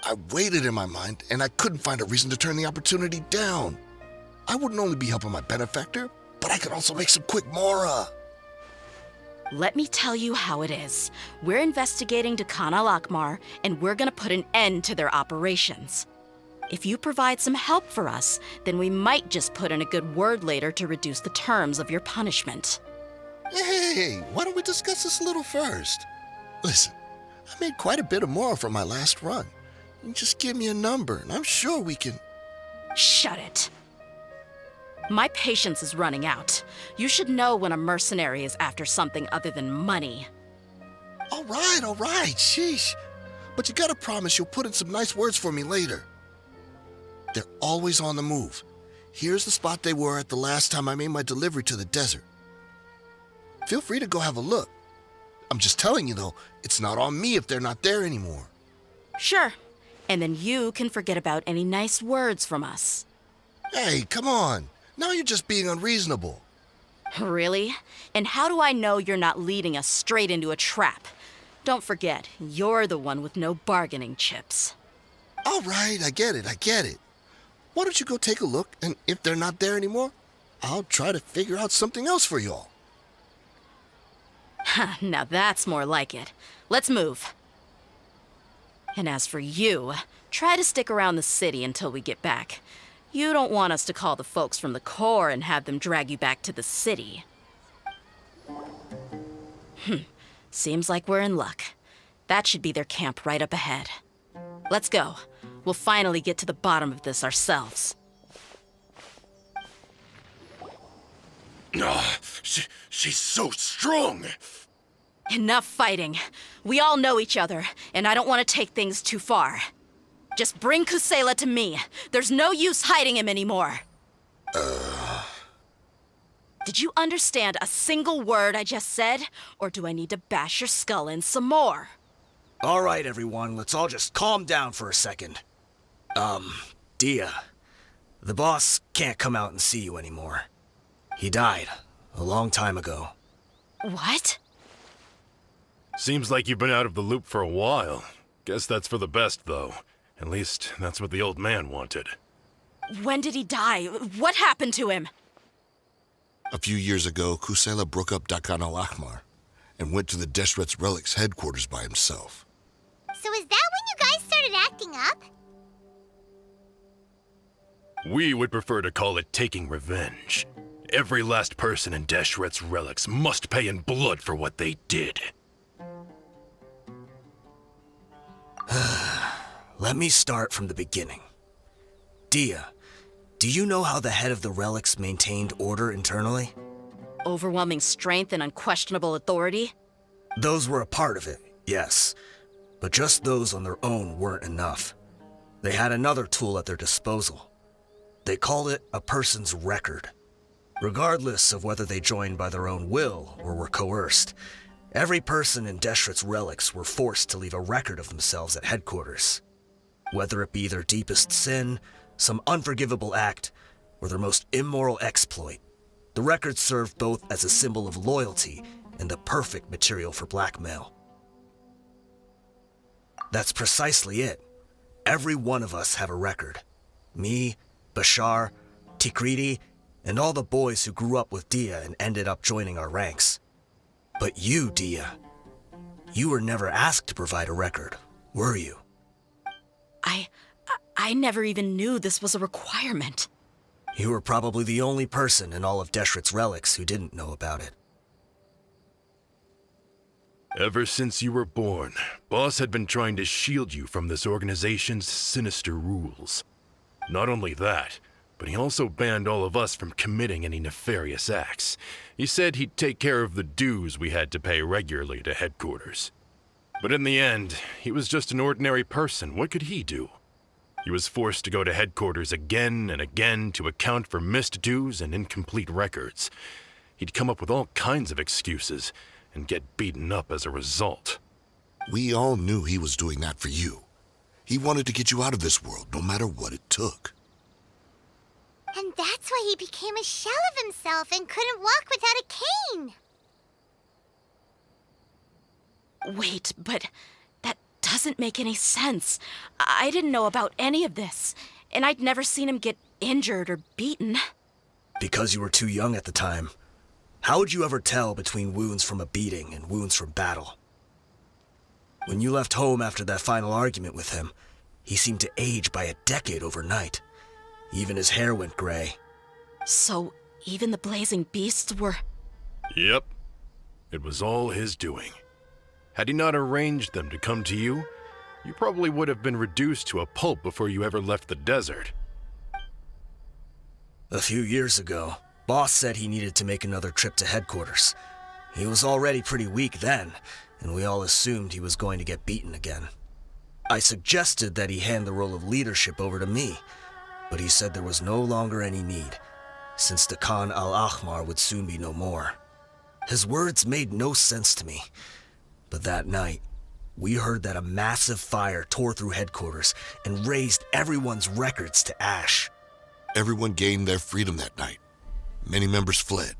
I weighed it in my mind, and I couldn't find a reason to turn the opportunity down. I wouldn't only be helping my benefactor, but I could also make some quick Mora. Let me tell you how it is. We're investigating Dakan al-Akhmar, and we're gonna put an end to their operations. If you provide some help for us, then we might just put in a good word later to reduce the terms of your punishment. Hey, why don't we discuss this a little first? Listen, I made quite a bit of Mora from my last run. You just give me a number, and I'm sure we can... Shut it. My patience is running out. You should know when a mercenary is after something other than money. All right, sheesh. But you gotta promise you'll put in some nice words for me later. They're always on the move. Here's the spot they were at the last time I made my delivery to the desert. Feel free to go have a look. I'm just telling you, though, it's not on me if they're not there anymore. Sure. And then you can forget about any nice words from us. Hey, come on. Now you're just being unreasonable. Really? And how do I know you're not leading us straight into a trap? Don't forget, you're the one with no bargaining chips. All right, I get it. Why don't you go take a look, and if they're not there anymore, I'll try to figure out something else for y'all. Now that's more like it. Let's move. And as for you, try to stick around the city until we get back. You don't want us to call the folks from the Corps and have them drag you back to the city. Seems like we're in luck. That should be their camp right up ahead. Let's go. We'll finally get to the bottom of this ourselves. She's so strong! Enough fighting. We all know each other, and I don't want to take things too far. Just bring Kusela to me. There's no use hiding him anymore. Did you understand a single word I just said? Or do I need to bash your skull in some more? All right, everyone, let's all just calm down for a second. Dehya, the boss can't come out and see you anymore. He died a long time ago. What? Seems like you've been out of the loop for a while. Guess that's for the best, though. At least, that's what the old man wanted. When did he die? What happened to him? A few years ago, Kusela broke up Dakan al-Ahmar and went to the Deshret's Relics headquarters by himself. So is that when you guys started acting up? We would prefer to call it taking revenge. Every last person in Deshret's Relics must pay in blood for what they did. Let me start from the beginning. Dehya, do you know how the head of the Relics maintained order internally? Overwhelming strength and unquestionable authority? Those were a part of it, yes. But just those on their own weren't enough. They had another tool at their disposal. They called it a person's record. Regardless of whether they joined by their own will or were coerced, every person in Deshret's Relics were forced to leave a record of themselves at headquarters. Whether it be their deepest sin, some unforgivable act, or their most immoral exploit, the record served both as a symbol of loyalty and the perfect material for blackmail. That's precisely it. Every one of us have a record. Me, Bashar, Tikriti, and all the boys who grew up with Dehya and ended up joining our ranks. But you, Dehya, you were never asked to provide a record, were you? I never even knew this was a requirement. You were probably the only person in all of Deshret's Relics who didn't know about it. Ever since you were born, Boss had been trying to shield you from this organization's sinister rules. Not only that, but he also banned all of us from committing any nefarious acts. He said he'd take care of the dues we had to pay regularly to headquarters. But in the end, he was just an ordinary person. What could he do? He was forced to go to headquarters again and again to account for missed dues and incomplete records. He'd come up with all kinds of excuses and get beaten up as a result. We all knew he was doing that for you. He wanted to get you out of this world, no matter what it took. And that's why he became a shell of himself and couldn't walk without a cane. Wait, but that doesn't make any sense. I didn't know about any of this, and I'd never seen him get injured or beaten. Because you were too young at the time. How would you ever tell between wounds from a beating and wounds from battle? When you left home after that final argument with him, he seemed to age by a decade overnight. Even his hair went gray. So, even the blazing beasts were... Yep. It was all his doing. Had he not arranged them to come to you, you probably would have been reduced to a pulp before you ever left the desert. A few years ago, Boss said he needed to make another trip to headquarters. He was already pretty weak then, and we all assumed he was going to get beaten again. I suggested that he hand the role of leadership over to me, but he said there was no longer any need, since the Khan al-Ahmar would soon be no more. His words made no sense to me, but that night, we heard that a massive fire tore through headquarters and razed everyone's records to ash. Everyone gained their freedom that night. Many members fled,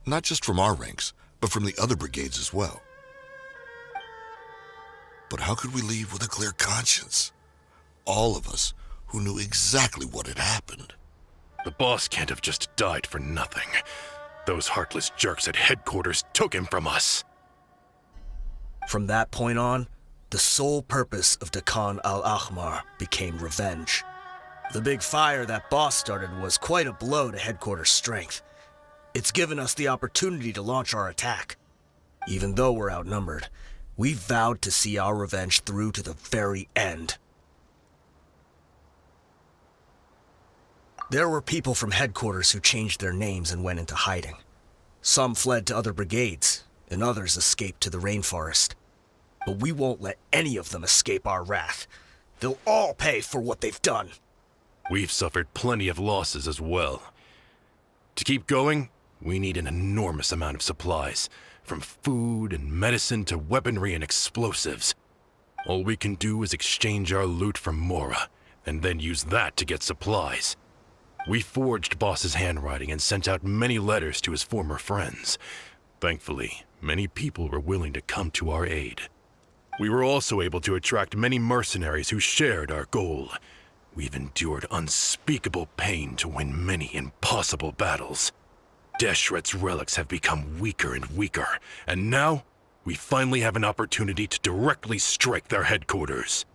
not just from our ranks, but from the other brigades as well. But how could we leave with a clear conscience? All of us who knew exactly what had happened. The boss can't have just died for nothing. Those heartless jerks at headquarters took him from us. From that point on, the sole purpose of Dakan al-Ahmar became revenge. The big fire that boss started was quite a blow to headquarters' strength. It's given us the opportunity to launch our attack. Even though we're outnumbered, we vowed to see our revenge through to the very end. There were people from headquarters who changed their names and went into hiding. Some fled to other brigades, and others escaped to the rainforest. But we won't let any of them escape our wrath. They'll all pay for what they've done. We've suffered plenty of losses as well. To keep going, we need an enormous amount of supplies, from food and medicine to weaponry and explosives. All we can do is exchange our loot from Mora, and then use that to get supplies. We forged Boss's handwriting and sent out many letters to his former friends. Thankfully, many people were willing to come to our aid. We were also able to attract many mercenaries who shared our goal. We've endured unspeakable pain to win many impossible battles. Deshret's relics have become weaker and weaker, and now we finally have an opportunity to directly strike their headquarters.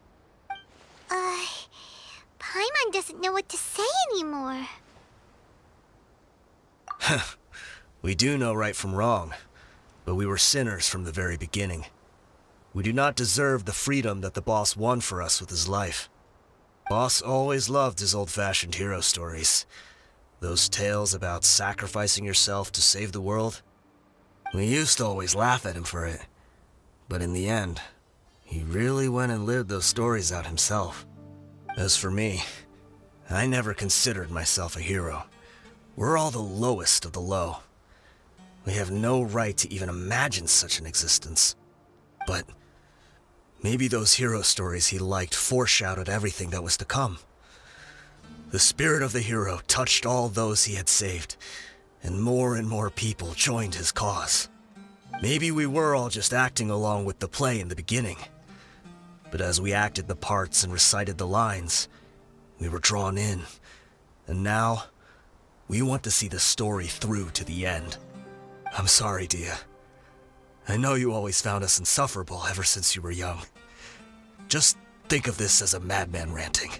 Paimon doesn't know what to say anymore. We do know right from wrong, but we were sinners from the very beginning. We do not deserve the freedom that the boss won for us with his life. Boss always loved his old-fashioned hero stories. Those tales about sacrificing yourself to save the world. We used to always laugh at him for it. But in the end, he really went and lived those stories out himself. As for me, I never considered myself a hero. We're all the lowest of the low. We have no right to even imagine such an existence. But maybe those hero stories he liked foreshadowed everything that was to come. The spirit of the hero touched all those he had saved, and more people joined his cause. Maybe we were all just acting along with the play in the beginning. But as we acted the parts and recited the lines, we were drawn in. And now, we want to see the story through to the end. I'm sorry, Dehya. I know you always found us insufferable ever since you were young. Just think of this as a madman ranting.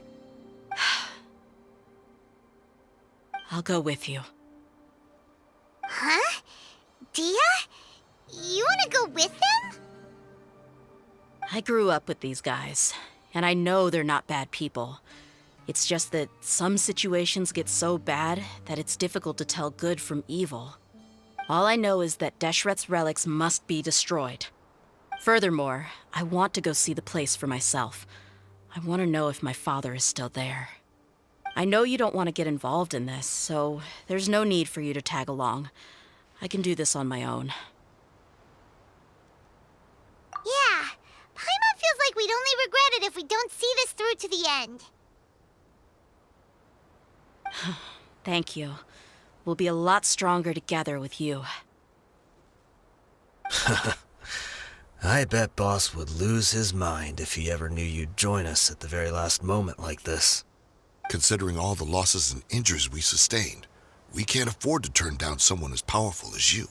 I'll go with you. Huh? Dehya? You wanna go with them? I grew up with these guys, and I know they're not bad people. It's just that some situations get so bad that it's difficult to tell good from evil. All I know is that Deshret's relics must be destroyed. Furthermore, I want to go see the place for myself. I want to know if my father is still there. I know you don't want to get involved in this, so there's no need for you to tag along. I can do this on my own. Yeah, Paimon feels like we'd only regret it if we don't see this through to the end. Thank you. We'll be a lot stronger together with you. I bet Boss would lose his mind if he ever knew you'd join us at the very last moment like this. Considering all the losses and injuries we sustained, we can't afford to turn down someone as powerful as you.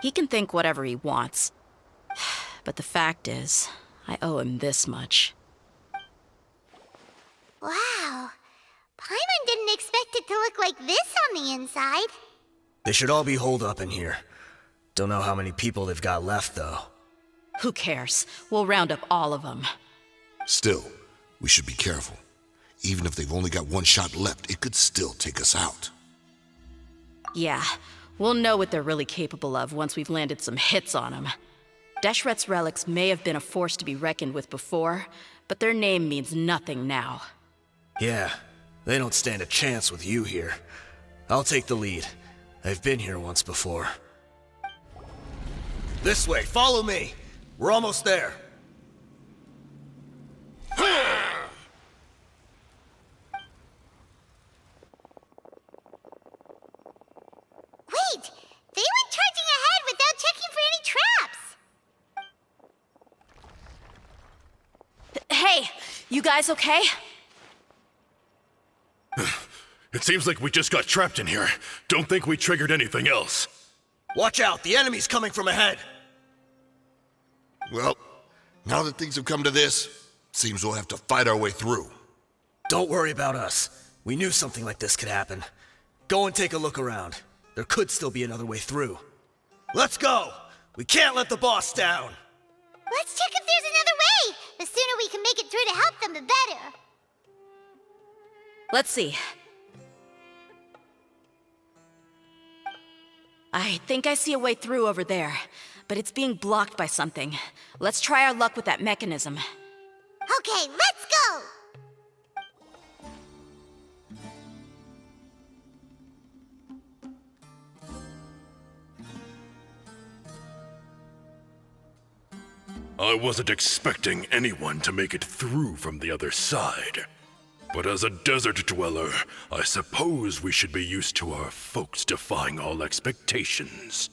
He can think whatever he wants. But the fact is, I owe him this much. Wow. Paimon didn't expect it to look like this on the inside. They should all be holed up in here. Don't know how many people they've got left, though. Who cares? We'll round up all of them. Still, we should be careful. Even if they've only got one shot left, it could still take us out. Yeah, we'll know what they're really capable of once we've landed some hits on them. Deshret's relics may have been a force to be reckoned with before, but their name means nothing now. Yeah, they don't stand a chance with you here. I'll take the lead. I've been here once before. This way, follow me! We're almost there. You guys okay? It seems like we just got trapped in here. Don't think we triggered anything else. Watch out, the enemy's coming from ahead! Well, now that things have come to this, seems we'll have to fight our way through. Don't worry about us. We knew something like this could happen. Go and take a look around. There could still be another way through. Let's go! We can't let the boss down! Let's check if there's another way. The sooner we can make it through to help them, the better. Let's see. I think I see a way through over there, but it's being blocked by something. Let's try our luck with that mechanism. Okay, let's go! I wasn't expecting anyone to make it through from the other side. But as a desert dweller, I suppose we should be used to our folks defying all expectations.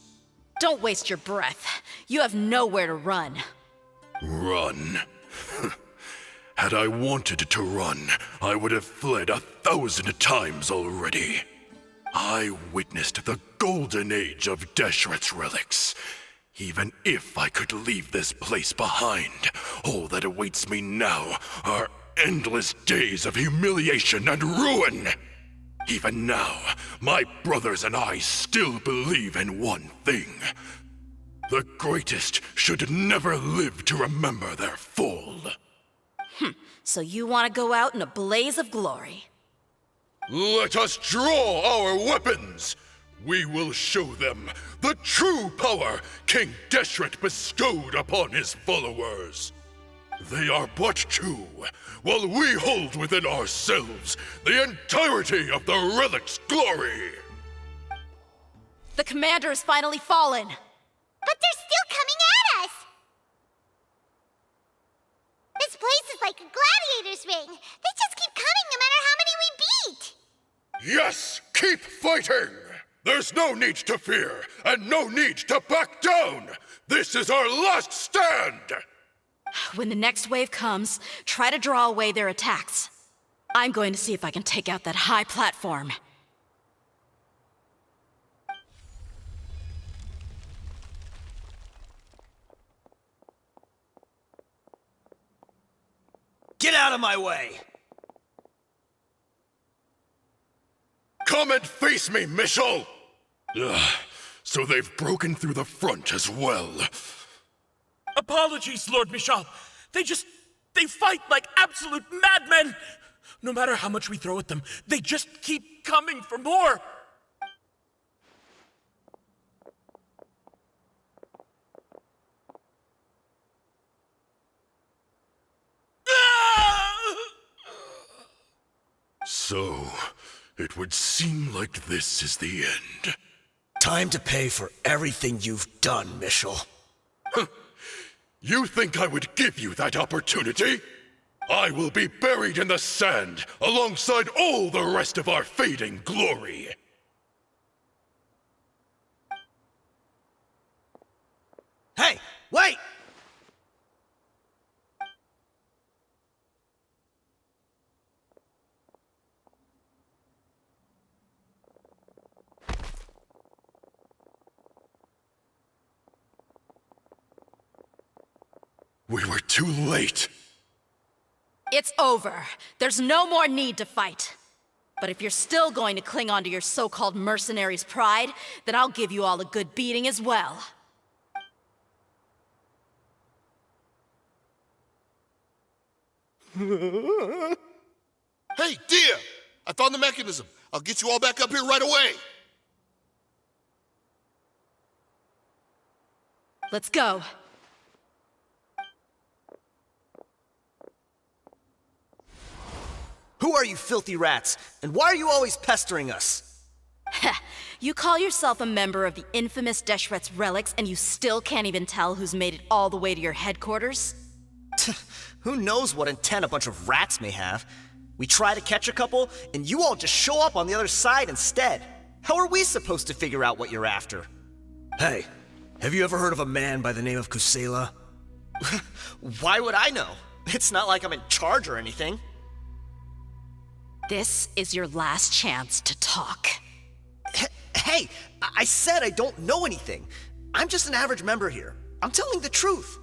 Don't waste your breath. You have nowhere to run. Run? Had I wanted to run, I would have fled 1,000 times already. I witnessed the golden age of Deshret's relics. Even if I could leave this place behind, all that awaits me now are endless days of humiliation and ruin. Even now, my brothers and I still believe in one thing. The greatest should never live to remember their fall. So you want to go out in a blaze of glory? Let us draw our weapons! We will show them the true power King Deshret bestowed upon his followers. They are but two, while we hold within ourselves the entirety of the relic's glory. The commander has finally fallen. But they're still coming at us! This place is like a gladiator's ring. They just keep coming no matter how many we beat! Yes, keep fighting! There's no need to fear, and no need to back down! This is our last stand! When the next wave comes, try to draw away their attacks. I'm going to see if I can take out that high platform. Get out of my way! Come and face me, Michel! So they've broken through the front as well. Apologies, Lord Michal. They fight like absolute madmen. No matter how much we throw at them, they just keep coming for more. So, it would seem like this is the end. Time to pay for everything you've done, Michel. You think I would give you that opportunity? I will be buried in the sand alongside all the rest of our fading glory. Hey, wait! We were too late. It's over. There's no more need to fight. But if you're still going to cling on to your so-called mercenaries' pride, then I'll give you all a good beating as well. Hey, Dehya! I found the mechanism. I'll get you all back up here right away. Let's go. Who are you filthy rats? And why are you always pestering us? You call yourself a member of the infamous Deshret's relics, and you still can't even tell who's made it all the way to your headquarters? Who knows what intent a bunch of rats may have? We try to catch a couple, and you all just show up on the other side instead. How are we supposed to figure out what you're after? Hey, have you ever heard of a man by the name of Kusela? Why would I know? It's not like I'm in charge or anything. This is your last chance to talk. Hey, I said I don't know anything. I'm just an average member here. I'm telling the truth.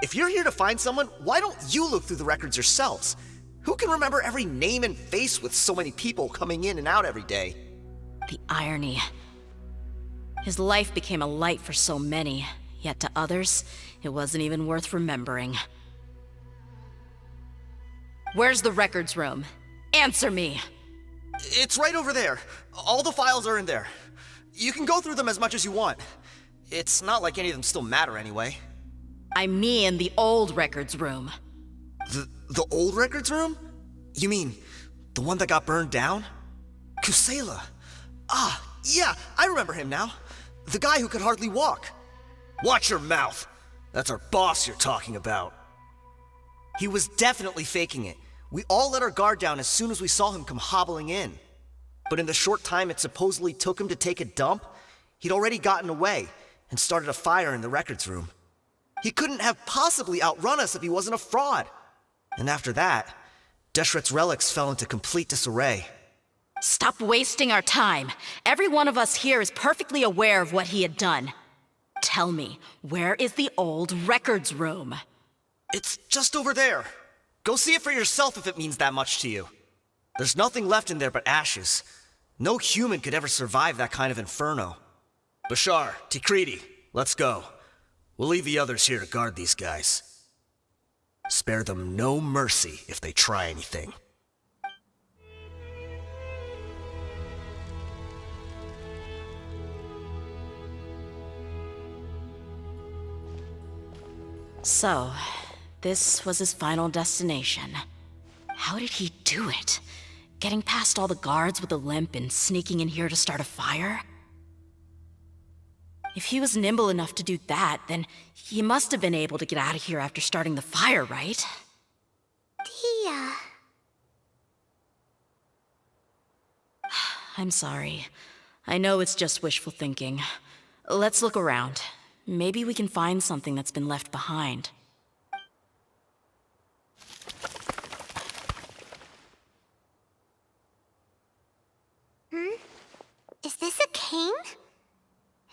If you're here to find someone, why don't you look through the records yourselves? Who can remember every name and face with so many people coming in and out every day? The irony. His life became a light for so many, yet to others, it wasn't even worth remembering. Where's the records room? Answer me! It's right over there. All the files are in there. You can go through them as much as you want. It's not like any of them still matter anyway. I mean the old records room. The old records room? You mean the one that got burned down? Kusela. Ah, yeah, I remember him now. The guy who could hardly walk. Watch your mouth. That's our boss you're talking about. He was definitely faking it. We all let our guard down as soon as we saw him come hobbling in. But in the short time it supposedly took him to take a dump, he'd already gotten away and started a fire in the records room. He couldn't have possibly outrun us if he wasn't a fraud. And after that, Deshret's relics fell into complete disarray. Stop wasting our time. Every one of us here is perfectly aware of what he had done. Tell me, where is the old records room? It's just over there. Go see it for yourself if it means that much to you. There's nothing left in there but ashes. No human could ever survive that kind of inferno. Bashar, Tikriti, let's go. We'll leave the others here to guard these guys. Spare them no mercy if they try anything. So, this was his final destination. How did he do it? Getting past all the guards with a limp and sneaking in here to start a fire? If he was nimble enough to do that, then he must have been able to get out of here after starting the fire, right? Dehya. I'm sorry. I know it's just wishful thinking. Let's look around. Maybe we can find something that's been left behind. Is this a cane?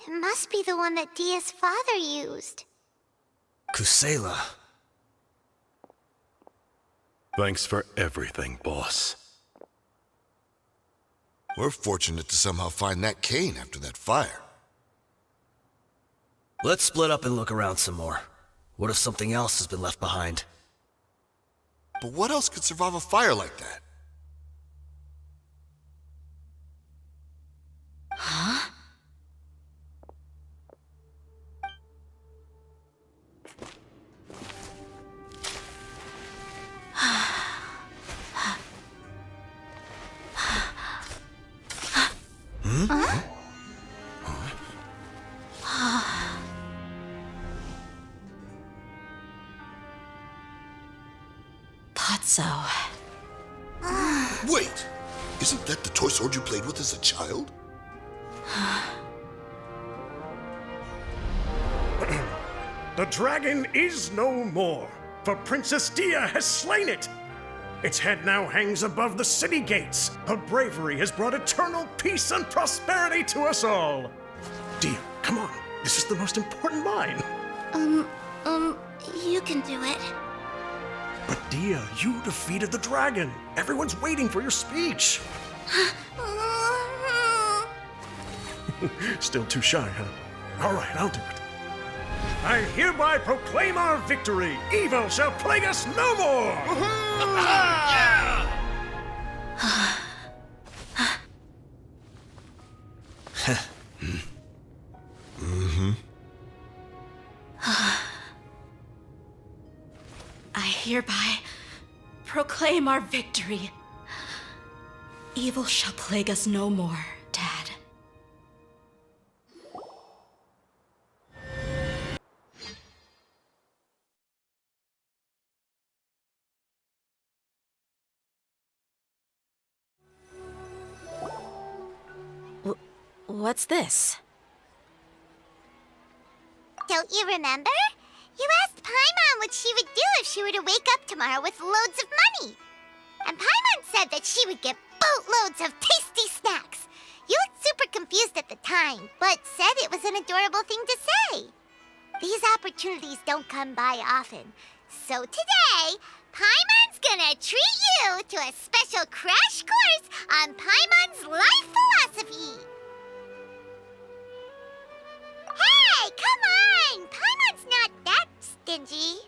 It must be the one that Dehya's father used. Kusela. Thanks for everything, boss. We're fortunate to somehow find that cane after that fire. Let's split up and look around some more. What if something else has been left behind? But what else could survive a fire like that? Huh? Thought so. Wait! Isn't that the toy sword you played with as a child? The dragon is no more, for Princess Dehya has slain it. Its head now hangs above the city gates. Her bravery has brought eternal peace and prosperity to us all. Dehya, come on. This is the most important line. You can do it. But Dehya, you defeated the dragon. Everyone's waiting for your speech. Still too shy, huh? All right, I'll do it. I hereby proclaim our victory. Evil shall plague us no more. I hereby proclaim our victory. Evil shall plague us no more, Dad. What's this? Don't you remember? You asked asked Paimon what she would do if she were to wake up tomorrow with loads of money. And Paimon said that she would get boatloads of tasty snacks. You looked super confused at the time, but said it was an adorable thing to say. These opportunities don't come by often. So today, Paimon's gonna treat you to a special crash course on Paimon's life philosophy. Hey, come on! Paimon's not that stingy.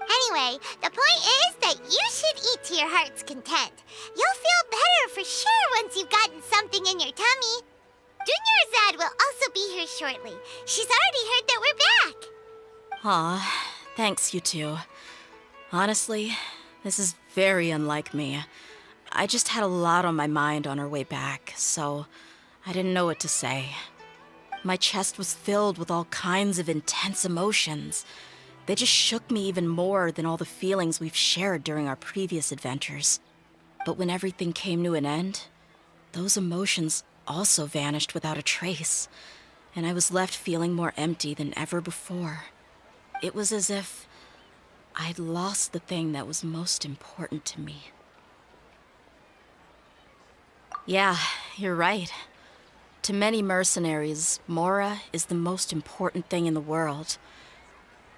Anyway, the point is that you should eat to your heart's content. You'll feel better for sure once you've gotten something in your tummy. Dunyarzad will also be here shortly. She's already heard that we're back. Aw, thanks, you two. Honestly, this is very unlike me. I just had a lot on my mind on our way back, so I didn't know what to say. My chest was filled with all kinds of intense emotions. They just shook me even more than all the feelings we've shared during our previous adventures. But when everything came to an end, those emotions also vanished without a trace, and I was left feeling more empty than ever before. It was as if I'd lost the thing that was most important to me. Yeah, you're right. To many mercenaries, Mora is the most important thing in the world.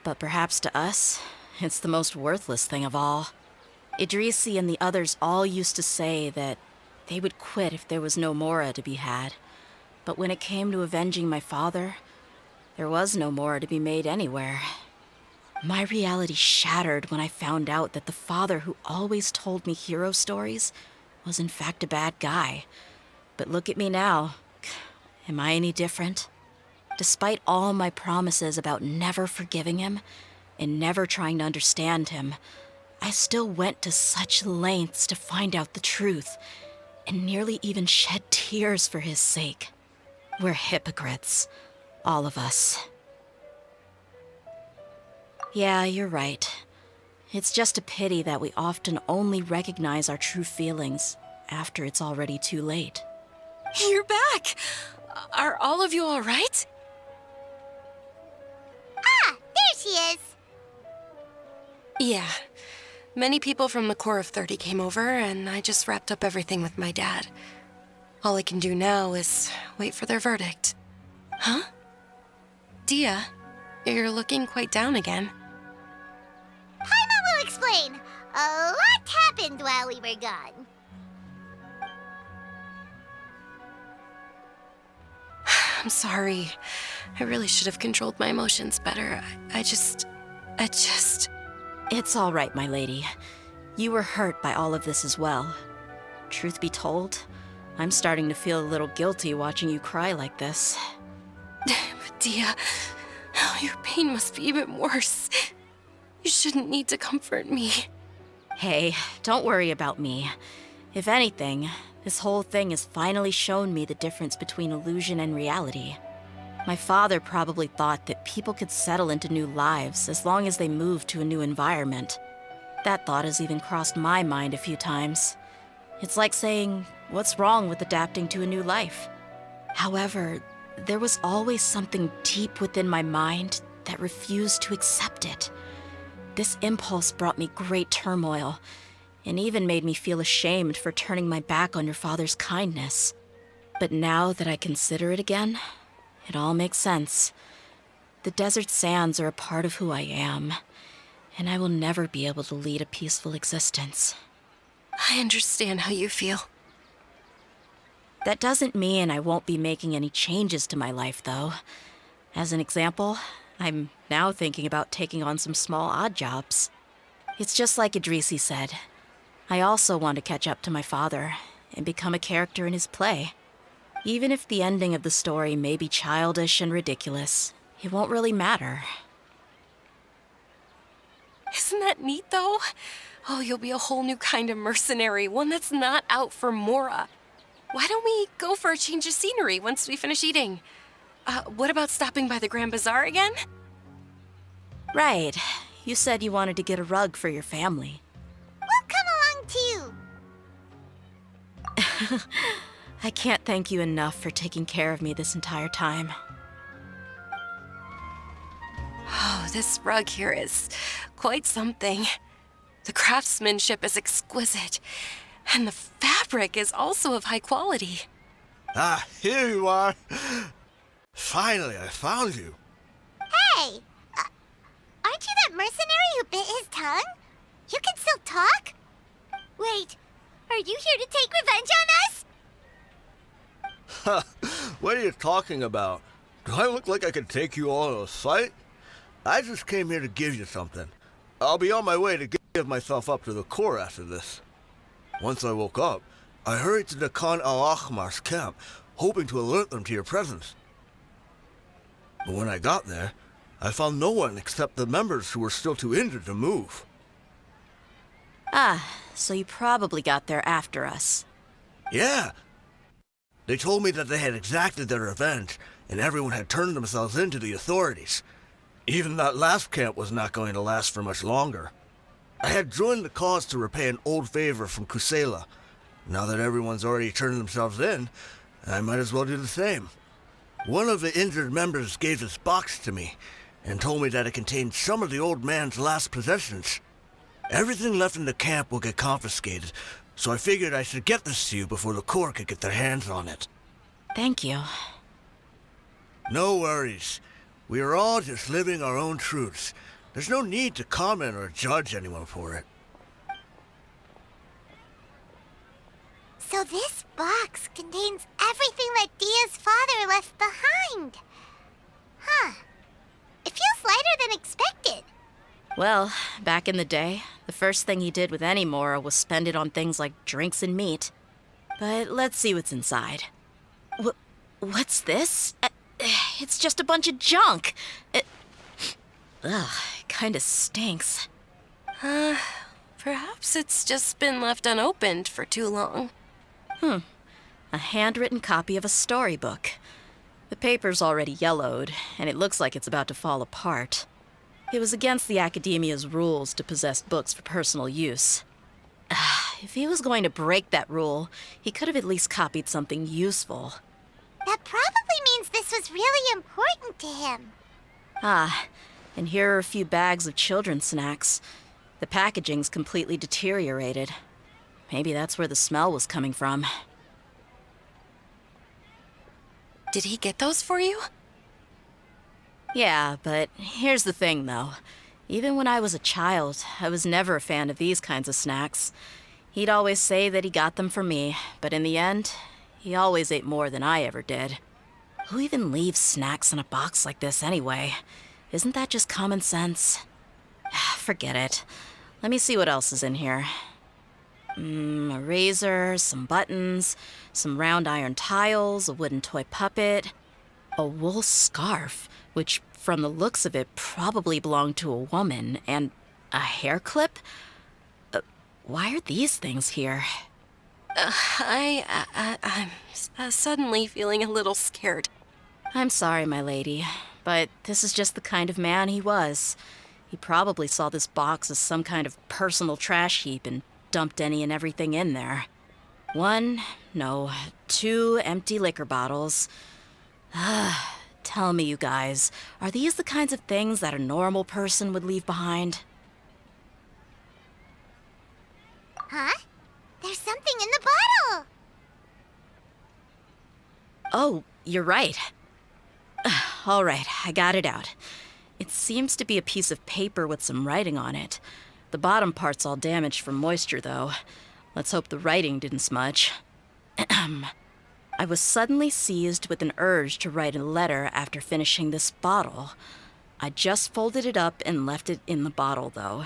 But perhaps to us, it's the most worthless thing of all. Idrisi and the others all used to say that they would quit if there was no Mora to be had. But when it came to avenging my father, there was no Mora to be made anywhere. My reality shattered when I found out that the father who always told me hero stories was in fact a bad guy. But look at me now. Am I any different? Despite all my promises about never forgiving him and never trying to understand him, I still went to such lengths to find out the truth and nearly even shed tears for his sake. We're hypocrites, all of us. Yeah, you're right. It's just a pity that we often only recognize our true feelings after it's already too late. You're back! Are all of you all right? Ah, there she is. Yeah. Many people from the Corps of 30 came over, and I just wrapped up everything with my dad. All I can do now is wait for their verdict. Huh? Dehya, you're looking quite down again. Paimon will explain. A lot happened while we were gone. I'm sorry. I really should have controlled my emotions better. I just... It's all right, my lady. You were hurt by all of this as well. Truth be told, I'm starting to feel a little guilty watching you cry like this. But Dehya, oh, your pain must be even worse. You shouldn't need to comfort me. Hey, don't worry about me. If anything, this whole thing has finally shown me the difference between illusion and reality. My father probably thought that people could settle into new lives as long as they moved to a new environment. That thought has even crossed my mind a few times. It's like saying, what's wrong with adapting to a new life? However, there was always something deep within my mind that refused to accept it. This impulse brought me great turmoil, and even made me feel ashamed for turning my back on your father's kindness. But now that I consider it again, it all makes sense. The desert sands are a part of who I am, and I will never be able to lead a peaceful existence. I understand how you feel. That doesn't mean I won't be making any changes to my life, though. As an example, I'm now thinking about taking on some small odd jobs. It's just like Idrisi said. I also want to catch up to my father and become a character in his play. Even if the ending of the story may be childish and ridiculous, it won't really matter. Isn't that neat, though? Oh, you'll be a whole new kind of mercenary, one that's not out for Mora. Why don't we go for a change of scenery once we finish eating? What about stopping by the Grand Bazaar again? Right. You said you wanted to get a rug for your family. We'll come along too. I can't thank you enough for taking care of me this entire time. Oh, this rug here is quite something. The craftsmanship is exquisite, and the fabric is also of high quality. Ah, here you are. Finally, I found you. Hey! Aren't you that mercenary who bit his tongue? You can still talk? Wait, are you here to take revenge on us? What are you talking about? Do I look like I could take you all in a fight? I just came here to give you something. I'll be on my way to give myself up to the Corps after this. Once I woke up, I hurried to the Khan al-Ahmar's camp, hoping to alert them to your presence. But when I got there, I found no one except the members who were still too injured to move. Ah, so you probably got there after us. Yeah. They told me that they had exacted their revenge, and everyone had turned themselves in to the authorities. Even that last camp was not going to last for much longer. I had joined the cause to repay an old favor from Kusela. Now that everyone's already turned themselves in, I might as well do the same. One of the injured members gave this box to me, and told me that it contained some of the old man's last possessions. Everything left in the camp will get confiscated, so I figured I should get this to you before the Corps could get their hands on it. Thank you. No worries. We are all just living our own truths. There's no need to comment or judge anyone for it. So this box contains everything that Dia's father left behind. Huh. It feels lighter than expected. Well, back in the day, the first thing he did with any Mora was spend it on things like drinks and meat. But let's see what's inside. What's this? It's just a bunch of junk. It kinda stinks. Perhaps it's just been left unopened for too long. A handwritten copy of a storybook. The paper's already yellowed, and it looks like it's about to fall apart. It was against the Academia's rules to possess books for personal use. If he was going to break that rule, he could have at least copied something useful. That probably means this was really important to him. And here are a few bags of children's snacks. The packaging's completely deteriorated. Maybe that's where the smell was coming from. Did he get those for you? Yeah, but here's the thing, though. Even when I was a child, I was never a fan of these kinds of snacks. He'd always say that he got them for me, but in the end, he always ate more than I ever did. Who even leaves snacks in a box like this anyway? Isn't that just common sense? Forget it. Let me see what else is in here. A razor, some buttons, some round iron tiles, a wooden toy puppet, a wool scarf, which from the looks of it probably belonged to a woman, and a hair clip? Why are these things here? I'm suddenly feeling a little scared. I'm sorry, my lady, but this is just the kind of man he was. He probably saw this box as some kind of personal trash heap and dumped any and everything in there. 2 empty liquor bottles. Tell me, you guys, are these the kinds of things that a normal person would leave behind? Huh? There's something in the bottle! Oh, you're right. All right, I got it out. It seems to be a piece of paper with some writing on it. The bottom part's all damaged from moisture, though. Let's hope the writing didn't smudge. I was suddenly seized with an urge to write a letter after finishing this bottle. I just folded it up and left it in the bottle, though.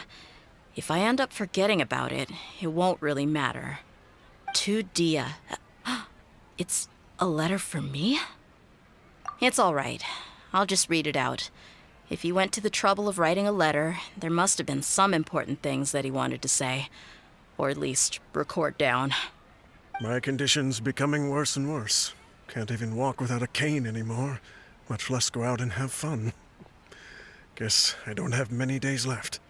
If I end up forgetting about it, it won't really matter. To Dehya. It's a letter for me? It's all right. I'll just read it out. If he went to the trouble of writing a letter, there must have been some important things that he wanted to say. Or at least record down. My condition's becoming worse and worse. Can't even walk without a cane anymore, much less go out and have fun. Guess I don't have many days left.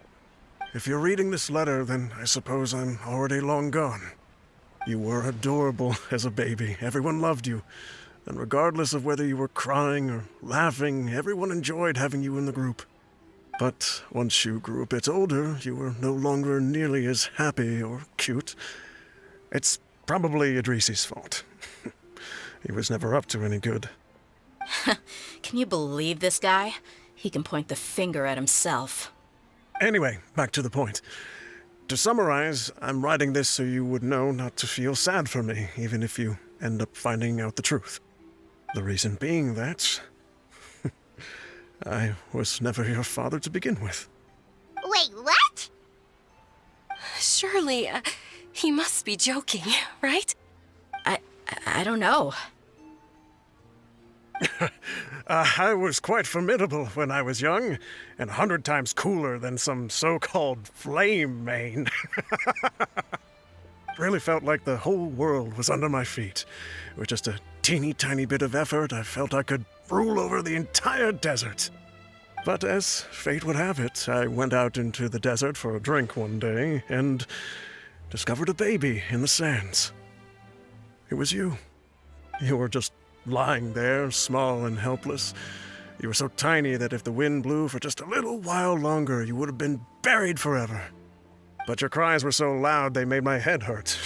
If you're reading this letter, then I suppose I'm already long gone. You were adorable as a baby. Everyone loved you. And regardless of whether you were crying or laughing, everyone enjoyed having you in the group. But once you grew a bit older, you were no longer nearly as happy or cute. It's probably Idrisi's fault. He was never up to any good. Can you believe this guy? He can point the finger at himself. Anyway, back to the point. To summarize, I'm writing this so you would know not to feel sad for me, even if you end up finding out the truth. The reason being that I was never your father to begin with. Wait, what? Surely, he must be joking, right? I don't know. I was quite formidable when I was young, and 100 times cooler than some so-called flame main. Really felt like the whole world was under my feet. With just a teeny tiny bit of effort, I felt I could rule over the entire desert. But as fate would have it, I went out into the desert for a drink one day and discovered a baby in the sands. It was you. You were just lying there, small and helpless. You were so tiny that if the wind blew for just a little while longer, you would have been buried forever. But your cries were so loud they made my head hurt.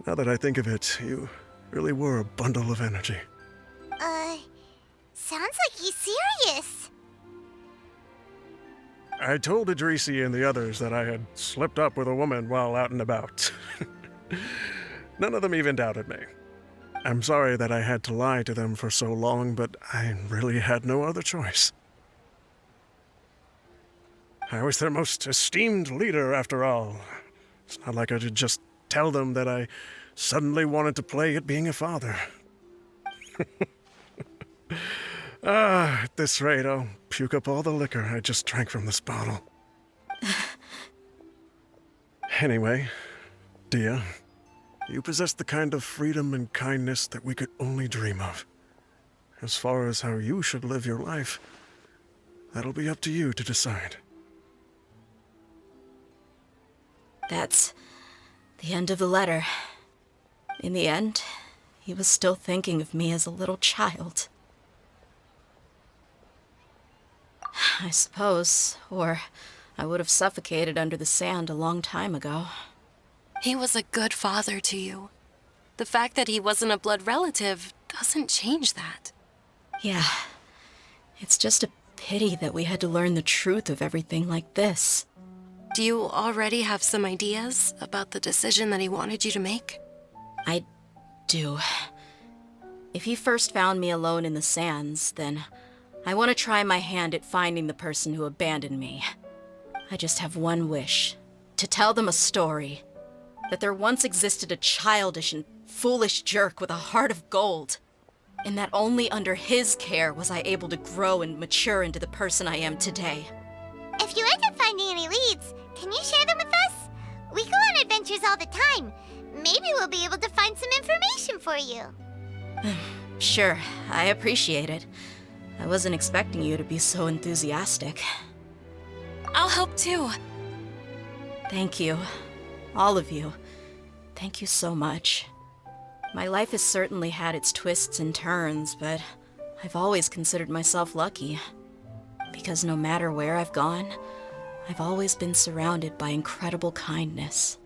Now that I think of it, you really were a bundle of energy. Sounds like he's serious. I told Idrisi and the others that I had slipped up with a woman while out and about. None of them even doubted me. I'm sorry that I had to lie to them for so long, but I really had no other choice. I was their most esteemed leader, after all. It's not like I could just tell them that I suddenly wanted to play at being a father. At this rate, I'll puke up all the liquor I just drank from this bottle. Anyway, Dehya, you possess the kind of freedom and kindness that we could only dream of. As far as how you should live your life, that'll be up to you to decide. That's the end of the letter. In the end, he was still thinking of me as a little child. I suppose, or I would have suffocated under the sand a long time ago. He was a good father to you. The fact that he wasn't a blood relative doesn't change that. Yeah, it's just a pity that we had to learn the truth of everything like this. Do you already have some ideas about the decision that he wanted you to make? I do. If he first found me alone in the sands, then I want to try my hand at finding the person who abandoned me. I just have one wish. To tell them a story. That there once existed a childish and foolish jerk with a heart of gold. And that only under his care was I able to grow and mature into the person I am today. If you end up finding any leads, can you share them with us? We go on adventures all the time. Maybe we'll be able to find some information for you. Sure, I appreciate it. I wasn't expecting you to be so enthusiastic. I'll help too. Thank you. All of you. Thank you so much. My life has certainly had its twists and turns, but I've always considered myself lucky. Because no matter where I've gone, I've always been surrounded by incredible kindness.